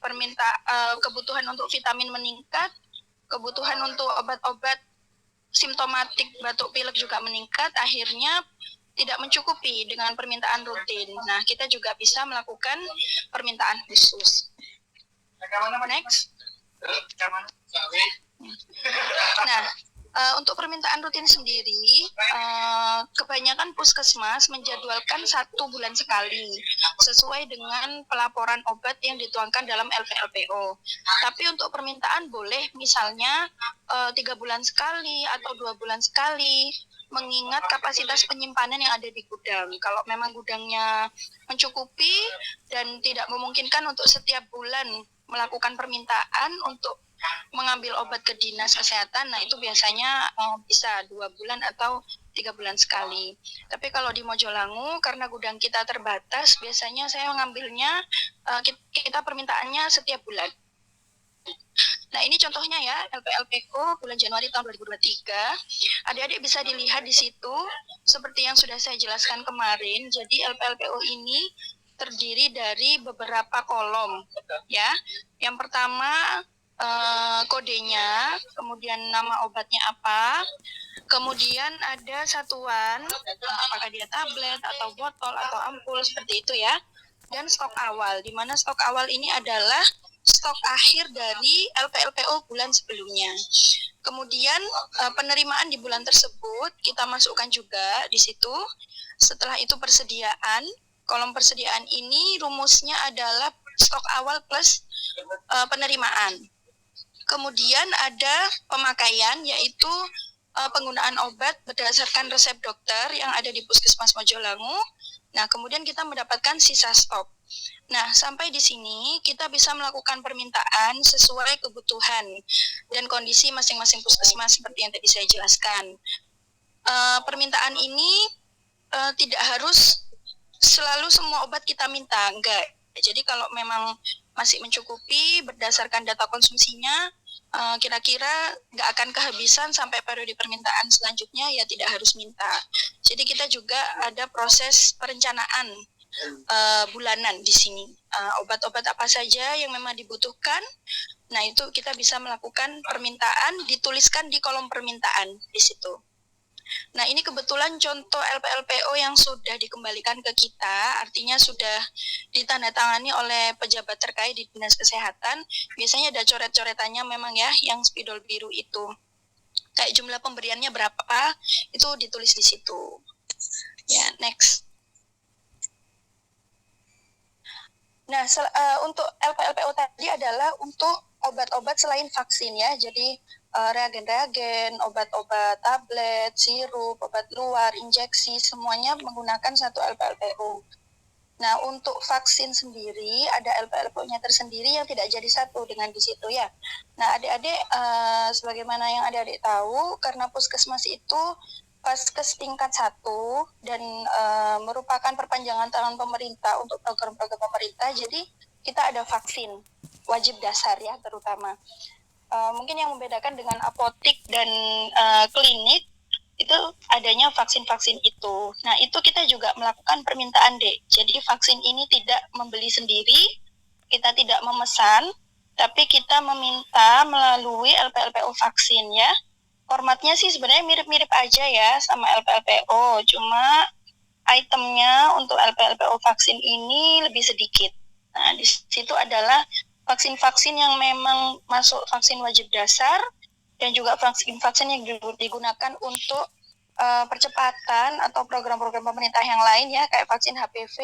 kebutuhan untuk vitamin meningkat, kebutuhan untuk obat-obat simptomatik batuk pilek juga meningkat, akhirnya tidak mencukupi dengan permintaan rutin. Nah, kita juga bisa melakukan permintaan khusus. Next. Nah, untuk permintaan rutin sendiri, kebanyakan puskesmas menjadwalkan 1 bulan sekali, sesuai dengan pelaporan obat yang dituangkan dalam LPLPO. Tapi untuk permintaan boleh misalnya 3 bulan sekali atau 2 bulan sekali, mengingat kapasitas penyimpanan yang ada di gudang. Kalau memang gudangnya mencukupi dan tidak memungkinkan untuk setiap bulan melakukan permintaan untuk mengambil obat ke dinas kesehatan, nah itu biasanya bisa 2 bulan atau 3 bulan sekali. Tapi kalau di Majolangu, karena gudang kita terbatas, biasanya saya mengambilnya, kita permintaannya setiap bulan. Nah, ini contohnya ya, LPLPO bulan Januari tahun 2023. Adik-adik bisa dilihat di situ, seperti yang sudah saya jelaskan kemarin. Jadi LPLPO ini terdiri dari beberapa kolom ya. Yang pertama kodenya, kemudian nama obatnya apa, kemudian ada satuan, apakah dia tablet atau botol atau ampul seperti itu ya, dan stok awal, di mana stok awal ini adalah stok akhir dari LPLPO bulan sebelumnya. Kemudian penerimaan di bulan tersebut kita masukkan juga di situ. Setelah itu persediaan. Kolom persediaan ini rumusnya adalah stok awal plus penerimaan. Kemudian ada pemakaian, yaitu penggunaan obat berdasarkan resep dokter yang ada di Puskesmas Majolangu. Nah, kemudian kita mendapatkan sisa stok. Nah, sampai di sini kita bisa melakukan permintaan sesuai kebutuhan dan kondisi masing-masing puskesmas seperti yang tadi saya jelaskan. Permintaan ini tidak harus selalu semua obat kita minta, enggak. Jadi kalau memang masih mencukupi berdasarkan data konsumsinya, kira-kira nggak akan kehabisan sampai periode permintaan selanjutnya, ya tidak harus minta. Jadi kita juga ada proses perencanaan bulanan di sini. Obat-obat apa saja yang memang dibutuhkan, nah itu kita bisa melakukan permintaan, dituliskan di kolom permintaan di situ. Nah, ini kebetulan contoh LPLPO yang sudah dikembalikan ke kita, artinya sudah ditandatangani oleh pejabat terkait di Dinas Kesehatan. Biasanya ada coret-coretannya memang ya, yang spidol biru itu. Kayak jumlah pemberiannya berapa, itu ditulis di situ. Ya, next. Nah, untuk LPLPO tadi adalah untuk obat-obat selain vaksin ya. Jadi reagen-reagen, obat-obat tablet, sirup, obat luar, injeksi, semuanya menggunakan satu LPLPO. Nah, untuk vaksin sendiri ada LPLPO-nya tersendiri yang tidak jadi satu dengan di situ ya. Nah, adik-adik sebagaimana yang adik-adik tahu, karena puskesmas itu Vaskes tingkat 1 dan merupakan perpanjangan tangan pemerintah untuk program-program pemerintah, jadi kita ada vaksin wajib dasar ya terutama. Mungkin yang membedakan dengan apotik dan klinik itu adanya vaksin-vaksin itu. Nah, itu kita juga melakukan permintaan Dek. Jadi vaksin ini tidak membeli sendiri, kita tidak memesan, tapi kita meminta melalui LPLPO vaksin ya. Formatnya sih sebenarnya mirip-mirip aja ya sama LPLPO, cuma itemnya untuk LPLPO vaksin ini lebih sedikit. Nah, di situ adalah vaksin-vaksin yang memang masuk vaksin wajib dasar dan juga vaksin-vaksin yang digunakan untuk percepatan atau program-program pemerintah yang lain ya, kayak vaksin HPV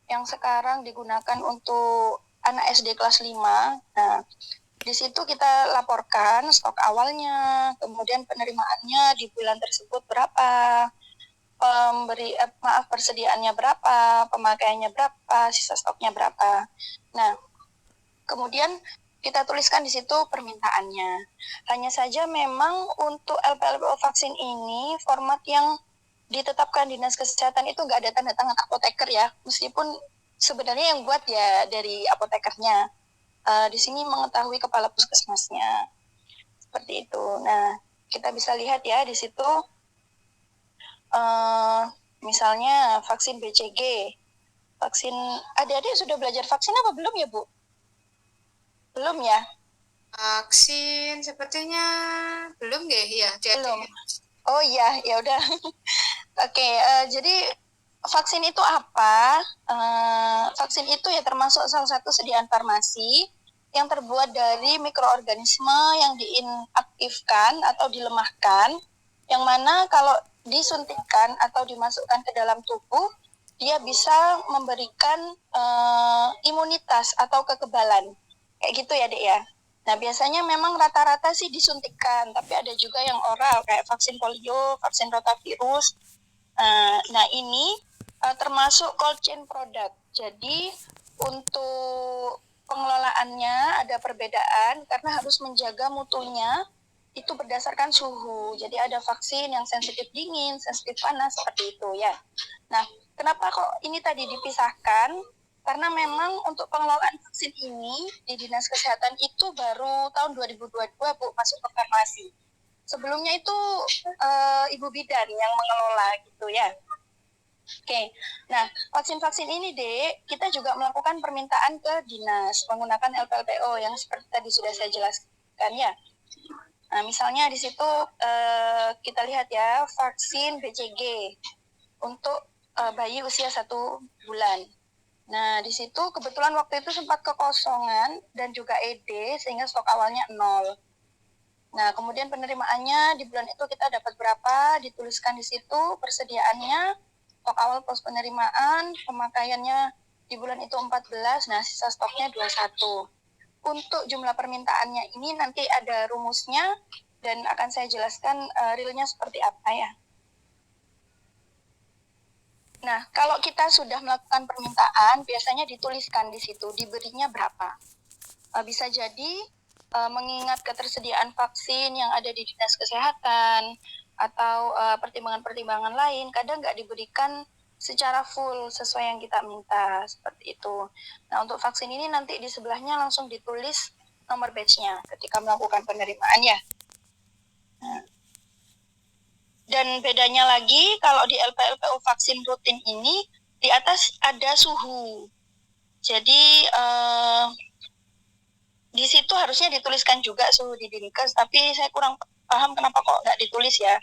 yang sekarang digunakan untuk anak SD kelas 5. Nah, di situ kita laporkan stok awalnya, kemudian penerimaannya di bulan tersebut berapa, persediaannya berapa, pemakaiannya berapa, sisa stoknya berapa. Nah, kemudian kita tuliskan di situ permintaannya. Hanya saja memang untuk LPLPO vaksin ini format yang ditetapkan Dinas Kesehatan itu nggak ada tanda tangan apoteker ya, meskipun sebenarnya yang buat ya dari apotekernya. Di sini mengetahui kepala puskesmasnya seperti itu. Nah, kita bisa lihat ya di situ misalnya vaksin BCG, vaksin adik-adik sudah belajar vaksin apa belum ya Bu? Belum ya? Vaksin sepertinya belum ya? Belum. Oh iya, ya udah. Oke, jadi vaksin itu apa? Vaksin itu ya termasuk salah satu sediaan farmasi yang terbuat dari mikroorganisme yang diinaktifkan atau dilemahkan, yang mana kalau disuntikkan atau dimasukkan ke dalam tubuh, dia bisa memberikan imunitas atau kekebalan. Kayak gitu ya, Dek ya. Nah, biasanya memang rata-rata sih disuntikkan, tapi ada juga yang oral, kayak vaksin polio, vaksin rotavirus. Nah, ini termasuk cold chain product. Jadi, untuk pengelolaannya ada perbedaan karena harus menjaga mutunya itu berdasarkan suhu. Jadi ada vaksin yang sensitif dingin, sensitif panas, seperti itu ya. Nah, kenapa kok ini tadi dipisahkan? Karena memang untuk pengelolaan vaksin ini di Dinas Kesehatan itu baru tahun 2022 Bu masuk ke farmasi. Sebelumnya itu Ibu Bidan yang mengelola gitu ya. Oke, nah vaksin-vaksin ini Dek, kita juga melakukan permintaan ke dinas menggunakan LPLPO yang seperti tadi sudah saya jelaskan ya. Nah, misalnya di situ kita lihat ya, vaksin BCG untuk bayi usia 1 bulan. Nah, di situ kebetulan waktu itu sempat kekosongan dan juga ED sehingga stok awalnya 0. Nah, kemudian penerimaannya di bulan itu kita dapat berapa, dituliskan di situ persediaannya, stok awal pos penerimaan, pemakaiannya di bulan itu 14, nah sisa stoknya 21. Untuk jumlah permintaannya ini nanti ada rumusnya dan akan saya jelaskan realnya seperti apa ya. Nah, kalau kita sudah melakukan permintaan, biasanya dituliskan di situ, diberinya berapa. Bisa jadi mengingat ketersediaan vaksin yang ada di Dinas Kesehatan, atau pertimbangan-pertimbangan lain, kadang nggak diberikan secara full sesuai yang kita minta, seperti itu. Nah, untuk vaksin ini nanti di sebelahnya langsung ditulis nomor batch-nya ketika melakukan penerimaan ya. Nah. Dan bedanya lagi, kalau di LPLPO vaksin rutin ini, di atas ada suhu. Jadi, di situ harusnya dituliskan juga suhu di Dinkes, tapi saya kurang paham kenapa kok nggak ditulis ya.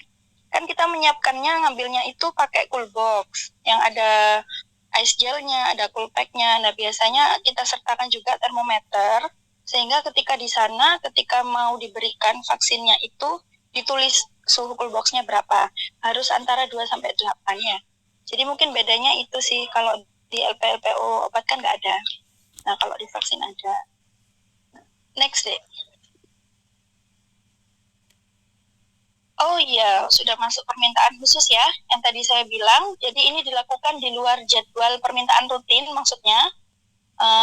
Kan kita menyiapkannya, ngambilnya itu pakai cool box, yang ada ice gelnya, ada cool pack-nya. Nah, biasanya kita sertakan juga termometer, sehingga ketika di sana, ketika mau diberikan vaksinnya itu, ditulis suhu cool box-nya berapa. Harus antara 2-8 ya. Jadi mungkin bedanya itu sih, kalau di LPLPO obat kan nggak ada. Nah, kalau di vaksin ada. Next deh. Oh iya, sudah masuk permintaan khusus ya, yang tadi saya bilang. Jadi ini dilakukan di luar jadwal permintaan rutin, maksudnya.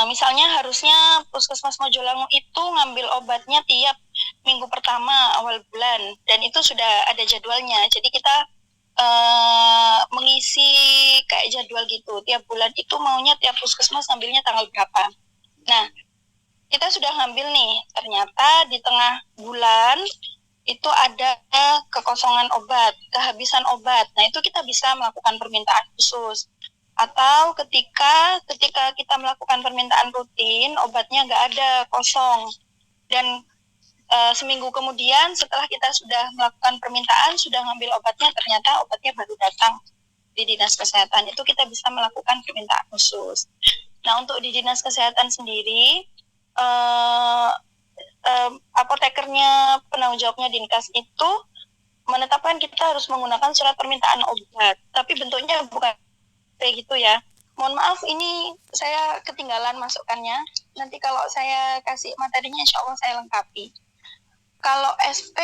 Misalnya harusnya Puskesmas Mojolangu itu ngambil obatnya tiap minggu pertama awal bulan, dan itu sudah ada jadwalnya. Jadi kita mengisi kayak jadwal gitu. Tiap bulan itu maunya tiap Puskesmas ngambilnya tanggal berapa. Nah, kita sudah ngambil nih, ternyata di tengah bulan itu ada kekosongan obat, kehabisan obat. Nah, itu kita bisa melakukan permintaan khusus. Atau ketika kita melakukan permintaan rutin, obatnya nggak ada, kosong. Dan seminggu kemudian setelah kita sudah melakukan permintaan, sudah ngambil obatnya, ternyata obatnya baru datang di Dinas Kesehatan. Itu kita bisa melakukan permintaan khusus. Nah, untuk di Dinas Kesehatan sendiri, apotekernya penanggung jawabnya Dinkes itu menetapkan kita harus menggunakan surat permintaan obat, tapi bentuknya bukan kayak gitu ya. Mohon maaf, ini saya ketinggalan masukannya. Nanti kalau saya kasih materinya, insya Allah saya lengkapi. Kalau SP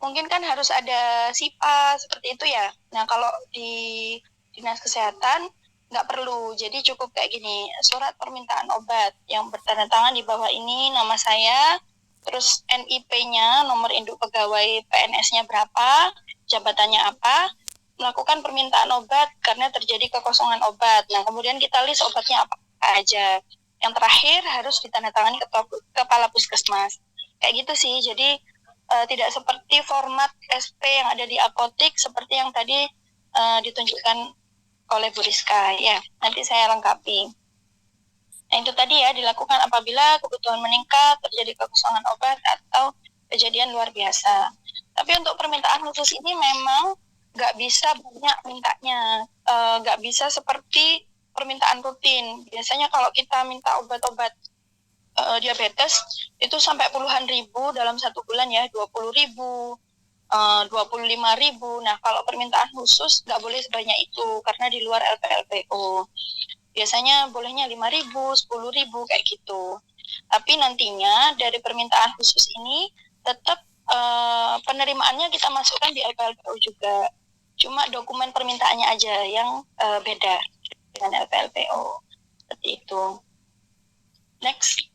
mungkin kan harus ada SIPA seperti itu ya. Nah, kalau di Dinas Kesehatan nggak perlu, jadi cukup kayak gini, surat permintaan obat yang bertanda tangan di bawah ini, nama saya, terus NIP-nya, nomor induk pegawai PNS-nya berapa, jabatannya apa, melakukan permintaan obat karena terjadi kekosongan obat. Nah, kemudian kita list obatnya apa aja. Yang terakhir harus ditandatangani kepala puskesmas. Kayak gitu sih, jadi tidak seperti format SP yang ada di apotek seperti yang tadi ditunjukkan oleh Bu Rizka. Ya, nanti saya lengkapi. Nah, itu tadi ya, dilakukan apabila kebutuhan meningkat, terjadi kekosongan obat, atau kejadian luar biasa. Tapi untuk permintaan khusus ini memang nggak bisa banyak mintanya, nggak bisa seperti permintaan rutin. Biasanya kalau kita minta obat-obat diabetes, itu sampai puluhan ribu dalam satu bulan ya, 20.000, 25.000. Nah, kalau permintaan khusus nggak boleh sebanyak itu, karena di luar LPLPO. Biasanya bolehnya 5.000, 10.000 kayak gitu. Tapi nantinya dari permintaan khusus ini tetap penerimaannya kita masukkan di LPLPO juga. Cuma dokumen permintaannya aja yang beda dengan LPLPO. Seperti itu. Next.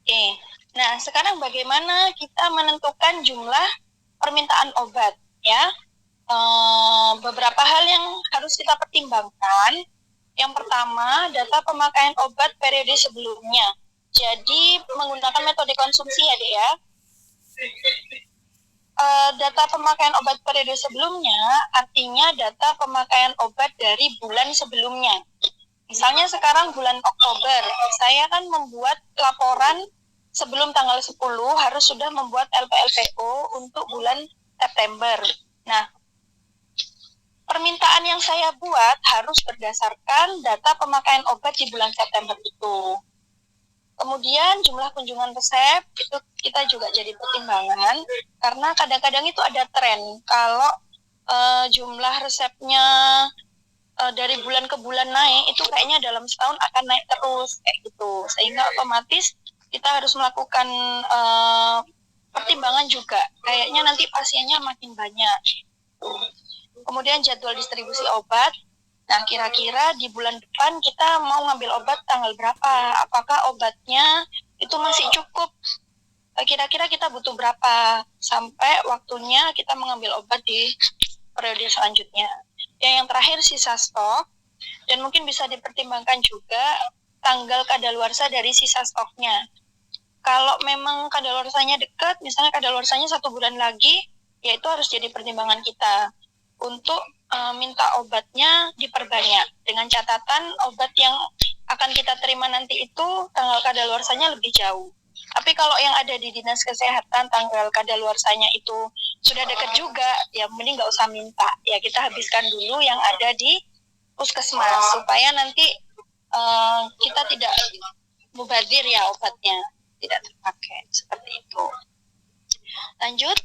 Oke. Nah, sekarang bagaimana kita menentukan jumlah permintaan obat ya? Beberapa hal yang harus kita pertimbangkan. Yang pertama, data pemakaian obat periode sebelumnya. Jadi menggunakan metode konsumsi ya, Dek ya. Data pemakaian obat periode sebelumnya artinya data pemakaian obat dari bulan sebelumnya. Misalnya sekarang bulan Oktober, saya kan membuat laporan sebelum tanggal 10 harus sudah membuat LPLPO untuk bulan September. Nah, permintaan yang saya buat harus berdasarkan data pemakaian obat di bulan September itu. Kemudian jumlah kunjungan resep itu kita juga jadi pertimbangan, karena kadang-kadang itu ada tren kalau jumlah resepnya dari bulan ke bulan naik, itu kayaknya dalam setahun akan naik terus kayak gitu, sehingga otomatis kita harus melakukan pertimbangan juga, kayaknya nanti pasiennya makin banyak. Kemudian jadwal distribusi obat. Nah, kira-kira di bulan depan kita mau ngambil obat tanggal berapa? Apakah obatnya itu masih cukup? Kira-kira kita butuh berapa sampai waktunya kita mengambil obat di periode selanjutnya. Yang terakhir sisa stok, dan mungkin bisa dipertimbangkan juga tanggal kadaluarsa dari sisa stoknya. Kalau memang kadaluarsanya dekat, misalnya kadaluarsanya 1 bulan lagi, ya itu harus jadi pertimbangan kita untuk minta obatnya diperbanyak, dengan catatan obat yang akan kita terima nanti itu tanggal kadaluarsanya lebih jauh. Tapi kalau yang ada di Dinas Kesehatan tanggal kadaluarsanya itu sudah dekat juga, ya mending nggak usah minta. Ya kita habiskan dulu yang ada di puskesmas supaya nanti kita tidak mubadir ya obatnya, tidak terpakai seperti itu. Lanjut.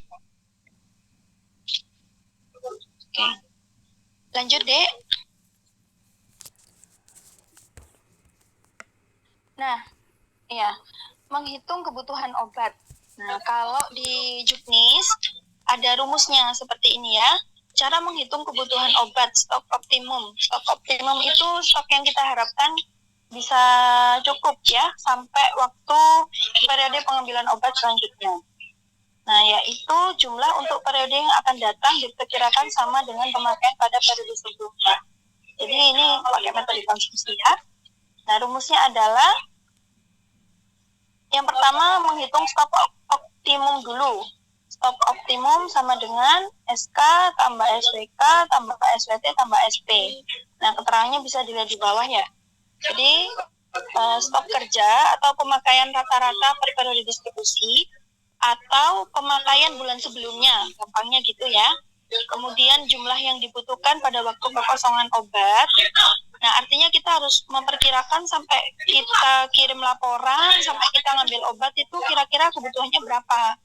Oke. Lanjut, Dek. Nah, Ya, menghitung kebutuhan obat. Nah, kalau di Juknis ada rumusnya seperti ini ya. Cara menghitung kebutuhan obat, stok optimum. Stok optimum itu stok yang kita harapkan bisa cukup ya sampai waktu periode pengambilan obat selanjutnya. Nah, yaitu jumlah untuk periode yang akan datang diperkirakan sama dengan pemakaian pada periode sebelumnya. Jadi ini pakai metode konsumsi ya. Nah, rumusnya adalah yang pertama menghitung stok optimum dulu. Stok optimum sama dengan SK tambah SWK tambah SWT tambah SP. Nah, keterangannya bisa dilihat di bawah ya. Jadi, stok kerja atau pemakaian rata-rata per periode distribusi atau pemakaian bulan sebelumnya, gampangnya gitu ya. Kemudian jumlah yang dibutuhkan pada waktu kekosongan obat. Nah, artinya kita harus memperkirakan sampai kita kirim laporan, sampai kita ngambil obat itu kira-kira kebutuhannya berapa.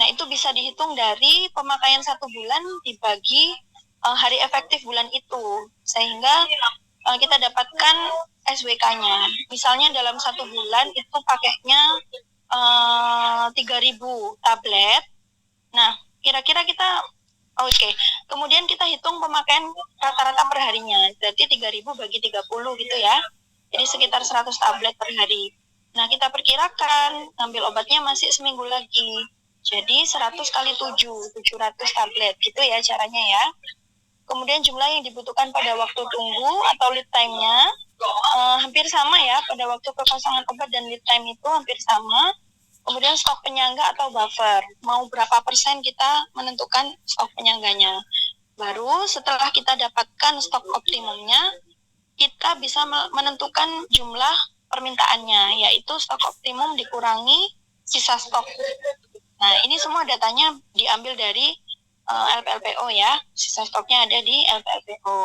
Nah, itu bisa dihitung dari pemakaian 1 bulan dibagi hari efektif bulan itu. Sehingga kita dapatkan SWK-nya. Misalnya dalam 1 bulan itu pakainya 3.000 tablet. Nah, kira-kira kita kemudian kita hitung pemakaian rata-rata per harinya. Berarti 3.000 bagi 30 gitu ya. Jadi sekitar 100 tablet per hari. Nah, kita perkirakan ngambil obatnya masih seminggu lagi. Jadi 100 kali 7, 700 tablet. Gitu ya caranya ya. Kemudian jumlah yang dibutuhkan pada waktu tunggu atau lead time-nya hampir sama ya. Pada waktu kekosongan obat dan lead time itu hampir sama. Kemudian stok penyangga atau buffer. Mau berapa persen kita menentukan stok penyangganya. Baru setelah kita dapatkan stok optimumnya, kita bisa menentukan jumlah permintaannya, yaitu stok optimum dikurangi sisa stok. Nah, ini semua datanya diambil dari LPLPO ya. Sisa stoknya ada di LPLPO.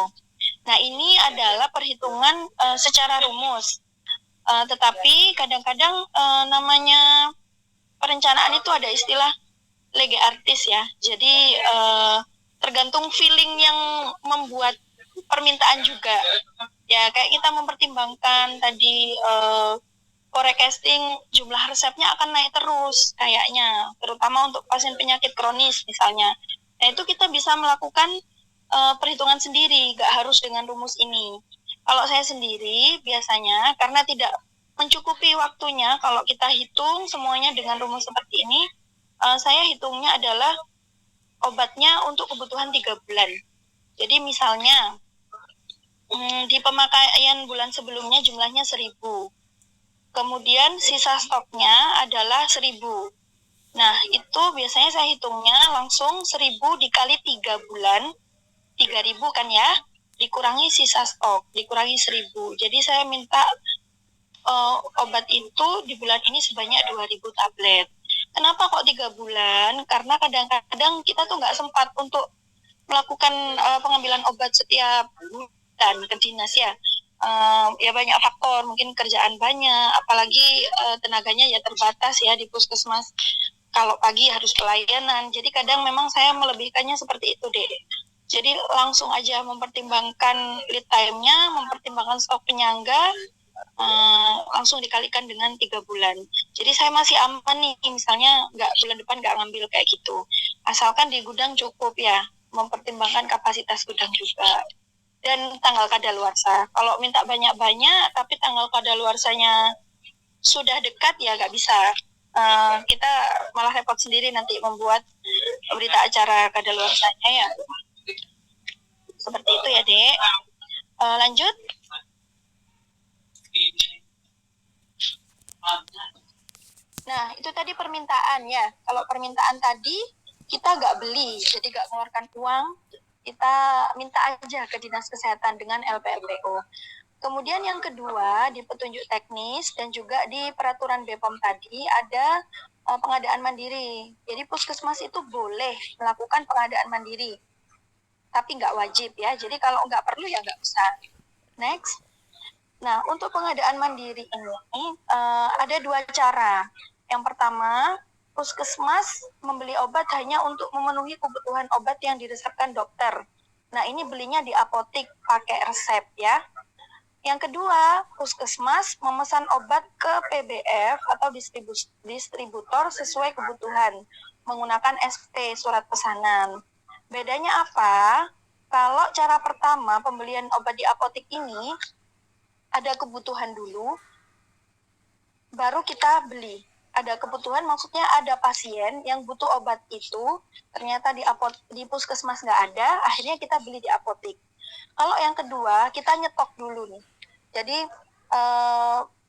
Nah, ini adalah perhitungan secara rumus. Tetapi kadang-kadang namanya perencanaan itu ada istilah lege artis ya. Jadi tergantung feeling yang membuat permintaan juga. Ya kayak kita mempertimbangkan tadi forecasting jumlah resepnya akan naik terus kayaknya, terutama untuk pasien penyakit kronis misalnya. Nah, itu kita bisa melakukan perhitungan sendiri, gak harus dengan rumus ini. Kalau saya sendiri biasanya karena tidak mencukupi waktunya, kalau kita hitung semuanya dengan rumus seperti ini, saya hitungnya adalah obatnya untuk kebutuhan 3 bulan. Jadi misalnya di pemakaian bulan sebelumnya jumlahnya 1.000. Kemudian sisa stoknya adalah 1.000. Nah, itu biasanya saya hitungnya langsung 1.000 dikali 3 bulan, 3.000 kan ya, dikurangi sisa stok, dikurangi 1.000. Jadi saya minta obat itu di bulan ini sebanyak 2.000 tablet. Kenapa kok 3 bulan? Karena kadang-kadang kita tuh nggak sempat untuk melakukan pengambilan obat setiap bulan ke dinas ya. Ya banyak faktor, mungkin kerjaan banyak, apalagi tenaganya ya terbatas ya di puskesmas. Kalau pagi harus pelayanan, jadi kadang memang saya melebihkannya seperti itu deh. Jadi langsung aja mempertimbangkan lead time-nya, mempertimbangkan stok penyangga, langsung dikalikan dengan 3 bulan. Jadi saya masih aman nih, misalnya bulan depan nggak ngambil kayak gitu. Asalkan di gudang cukup ya, mempertimbangkan kapasitas gudang juga. Dan tanggal kadaluarsa. Kalau minta banyak-banyak, tapi tanggal kadaluarsanya sudah dekat ya nggak bisa. Kita malah repot sendiri nanti membuat berita acara kadaluarsanya ya. Seperti itu ya, Dek. Lanjut. Nah, itu tadi permintaan ya. Kalau permintaan tadi kita nggak beli, jadi nggak mengeluarkan uang, kita minta aja ke Dinas Kesehatan dengan LPLPO. Kemudian yang kedua, di petunjuk teknis dan juga di peraturan BPOM tadi ada pengadaan mandiri. Jadi puskesmas itu boleh melakukan pengadaan mandiri, tapi nggak wajib ya. Jadi kalau nggak perlu ya nggak usah. Next. Nah, untuk pengadaan mandiri ini ada 2 cara. Yang pertama, puskesmas membeli obat hanya untuk memenuhi kebutuhan obat yang diresepkan dokter. Nah, ini belinya di apotik pakai resep ya. Yang kedua, puskesmas memesan obat ke PBF atau distributor sesuai kebutuhan menggunakan SP, surat pesanan. Bedanya apa? Kalau cara pertama pembelian obat di apotek ini ada kebutuhan dulu, baru kita beli. Ada kebutuhan maksudnya ada pasien yang butuh obat itu, ternyata di puskesmas nggak ada, akhirnya kita beli di apotek. Kalau yang kedua, kita nyetok dulu nih. Jadi,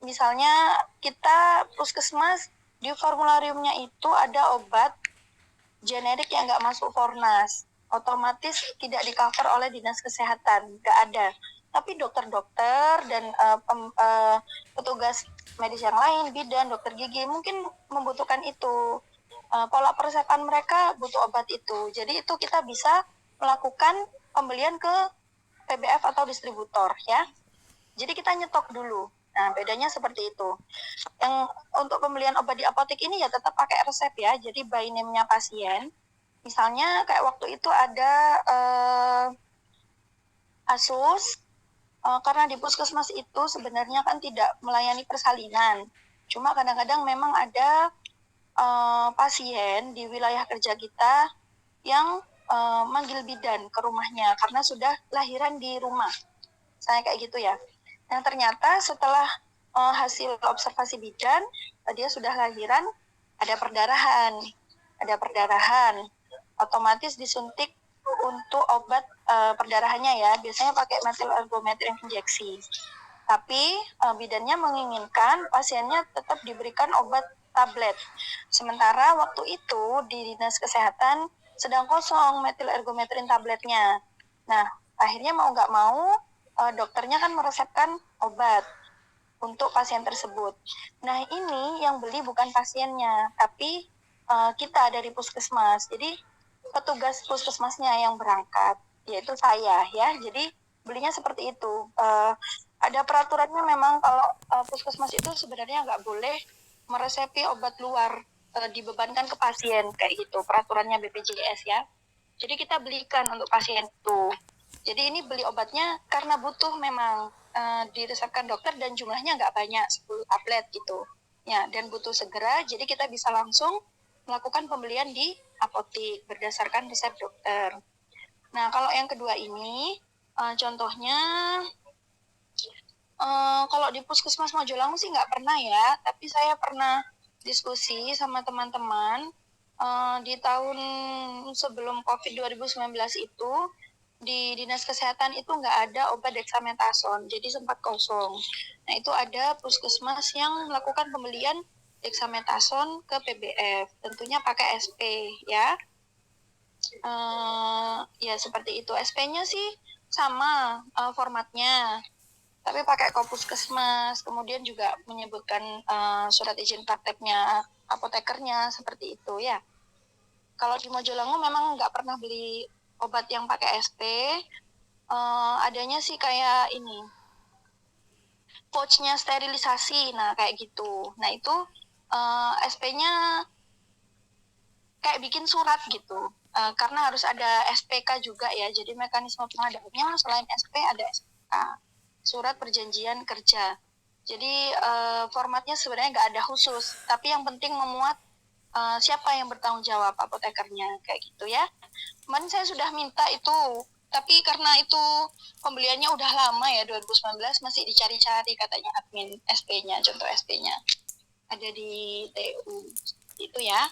misalnya kita puskesmas, di formulariumnya itu ada obat generik yang nggak masuk Fornas. Otomatis tidak di-cover oleh Dinas Kesehatan, nggak ada. Tapi dokter-dokter dan petugas medis yang lain, bidan, dokter gigi, mungkin membutuhkan itu. Pola persiapan mereka butuh obat itu. Jadi itu kita bisa melakukan pembelian ke PBF atau distributor ya. Jadi kita nyetok dulu. Nah, bedanya seperti itu. Yang untuk pembelian obat di apotek ini ya tetap pakai resep ya. Jadi by name-nya pasien. Misalnya kayak waktu itu ada Asus, karena di puskesmas itu sebenarnya kan tidak melayani persalinan. Cuma kadang-kadang memang ada pasien di wilayah kerja kita yang manggil bidan ke rumahnya karena sudah lahiran di rumah. Saya kayak gitu ya. Yang ternyata setelah hasil observasi bidan, dia sudah lahiran, ada perdarahan. Otomatis disuntik untuk obat perdarahannya ya. Biasanya pakai metil ergometrin injeksi. Tapi bidannya menginginkan pasiennya tetap diberikan obat tablet. Sementara waktu itu di Dinas Kesehatan sedang kosong metil ergometrin tabletnya. Nah, akhirnya mau nggak mau dokternya kan meresepkan obat untuk pasien tersebut. Nah, ini yang beli bukan pasiennya, tapi kita dari puskesmas. Jadi petugas puskesmasnya yang berangkat, yaitu saya ya. Jadi belinya seperti itu. Ada peraturannya memang kalau puskesmas itu sebenarnya nggak boleh meresepi obat luar, dibebankan ke pasien kayak gitu. Peraturannya BPJS ya. Jadi kita belikan untuk pasien itu. Jadi ini beli obatnya karena butuh memang diresepkan dokter dan jumlahnya nggak banyak, 10 tablet gitu. Ya, dan butuh segera, jadi kita bisa langsung melakukan pembelian di apotek berdasarkan resep dokter. Nah, kalau yang kedua ini, contohnya, kalau di Puskesmas Mojolangu sih nggak pernah ya, tapi saya pernah diskusi sama teman-teman di tahun sebelum COVID 2019 itu, di Dinas Kesehatan itu nggak ada obat dexamethasone, jadi sempat kosong. Nah, itu ada puskesmas yang melakukan pembelian dexamethasone ke PBF, tentunya pakai SP ya. Ya seperti itu. SP-nya sih sama formatnya, tapi pakai Kopuskesmas, kemudian juga menyebutkan surat izin prakteknya apotekernya, seperti itu ya. Kalau di Mojolangu memang nggak pernah beli obat yang pakai SP, adanya sih kayak ini, pouchnya sterilisasi, nah kayak gitu. Nah itu SP-nya kayak bikin surat gitu, karena harus ada SPK juga ya, jadi mekanisme pengadaannya selain SP ada SPK, surat perjanjian kerja. Jadi formatnya sebenarnya nggak ada khusus, tapi yang penting memuat siapa yang bertanggung jawab, apotekernya, kayak gitu ya. Kemarin saya sudah minta itu, tapi karena itu pembeliannya udah lama ya, 2019, masih dicari-cari katanya admin SP-nya, contoh SP-nya. Ada di TU, itu ya.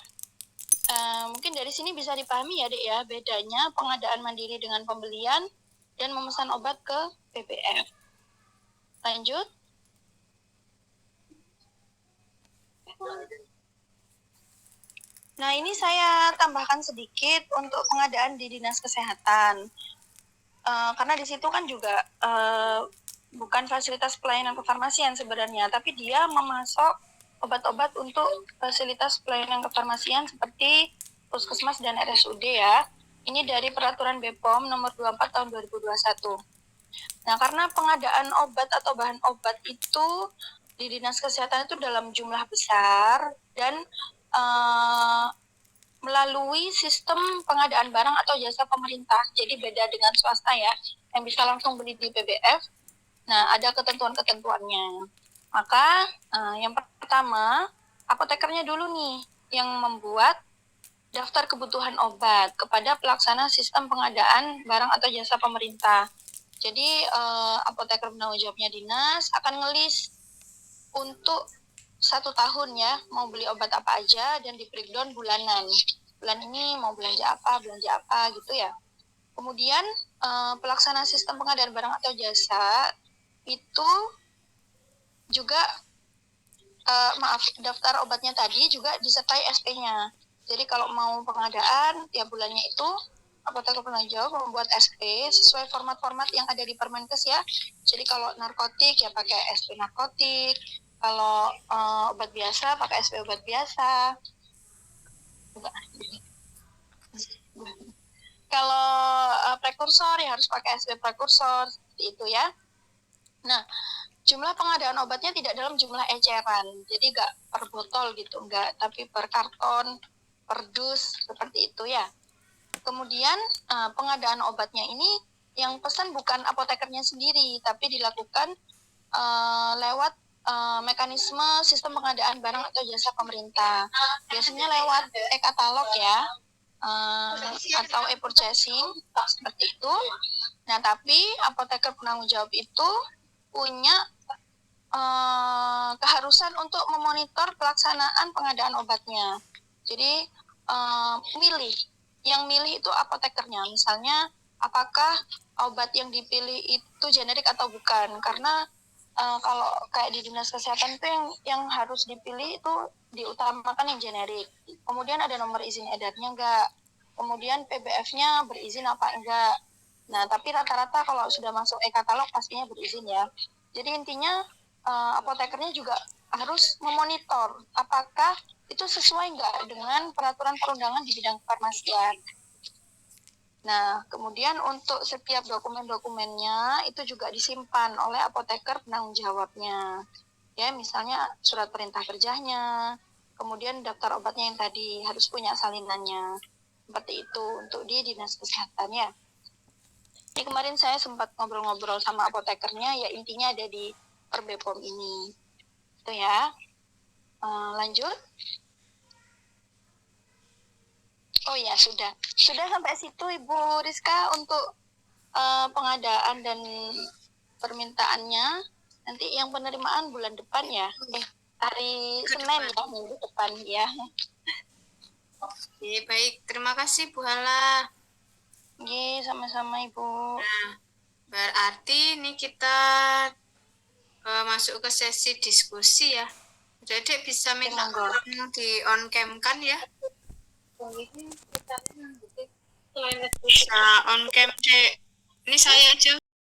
Mungkin dari sini bisa dipahami ya, Dek ya, bedanya pengadaan mandiri dengan pembelian dan memesan obat ke PBF. Lanjut. Nah, ini saya tambahkan sedikit untuk pengadaan di Dinas Kesehatan. Karena di situ kan juga bukan fasilitas pelayanan kefarmasian sebenarnya, tapi dia memasok obat-obat untuk fasilitas pelayanan kefarmasian seperti Puskesmas dan RSUD ya. Ini dari Peraturan BPOM nomor 24 tahun 2021. Nah, karena pengadaan obat atau bahan obat itu di Dinas Kesehatan itu dalam jumlah besar dan melalui sistem pengadaan barang atau jasa pemerintah. Jadi beda dengan swasta ya, yang bisa langsung beli di PBF. Nah, ada ketentuan-ketentuannya. Maka yang pertama, apotekernya dulu nih yang membuat daftar kebutuhan obat kepada pelaksana sistem pengadaan barang atau jasa pemerintah. Jadi apoteker penanggung jawabnya dinas akan ngelis untuk 1 tahun ya, mau beli obat apa aja dan di breakdown bulanan. Bulan ini mau belanja apa gitu ya. Kemudian pelaksana sistem pengadaan barang atau jasa itu juga daftar obatnya tadi juga disertai SP-nya. Jadi kalau mau pengadaan tiap bulannya itu apoteker penanggung jawab membuat SP sesuai format-format yang ada di Permenkes ya. Jadi kalau narkotik ya pakai SP narkotik, kalau obat biasa pakai SP obat biasa. Kalau prekursor ya harus pakai SP prekursor, seperti itu ya. Nah, jumlah pengadaan obatnya tidak dalam jumlah eceran, jadi nggak per botol gitu, nggak, tapi per karton, per dus, seperti itu ya. Kemudian pengadaan obatnya ini yang pesan bukan apotekernya sendiri, tapi dilakukan lewat mekanisme sistem pengadaan barang atau jasa pemerintah. Biasanya lewat e-katalog ya, atau e-purchasing, seperti itu. Nah, tapi apoteker penanggung jawab itu punya keharusan untuk memonitor pelaksanaan pengadaan obatnya. Jadi yang milih itu apotekernya. Misalnya apakah obat yang dipilih itu generik atau bukan? Karena kalau kayak di dinas kesehatan itu yang harus dipilih itu diutamakan yang generik. Kemudian ada nomor izin edarnya enggak. Kemudian PBF-nya berizin apa enggak. Nah, tapi rata-rata kalau sudah masuk e-katalog pastinya berizin ya. Jadi intinya apotekernya juga harus memonitor apakah itu sesuai enggak dengan peraturan perundangan di bidang kefarmasian. Nah, kemudian untuk setiap dokumen-dokumennya itu juga disimpan oleh apoteker penanggung jawabnya. Ya, misalnya surat perintah kerjanya, kemudian daftar obatnya yang tadi harus punya salinannya. Seperti itu untuk di dinas kesehatan ya. Ini kemarin saya sempat ngobrol-ngobrol sama apotekernya, ya intinya ada di Perbepom ini. Itu ya. Lanjut. Oh ya, sudah sampai situ Ibu Rizka untuk pengadaan dan permintaannya. Nanti yang penerimaan bulan depan ya. Hari Senin ya, minggu depan ya. Oke, baik. Terima kasih Bu Hala. Oke, sama-sama Ibu. Nah, berarti ini kita masuk ke sesi diskusi ya. Jadi bisa minta tolong di on cam kan ya? Bisa on cam, Dek. Ini saya aja.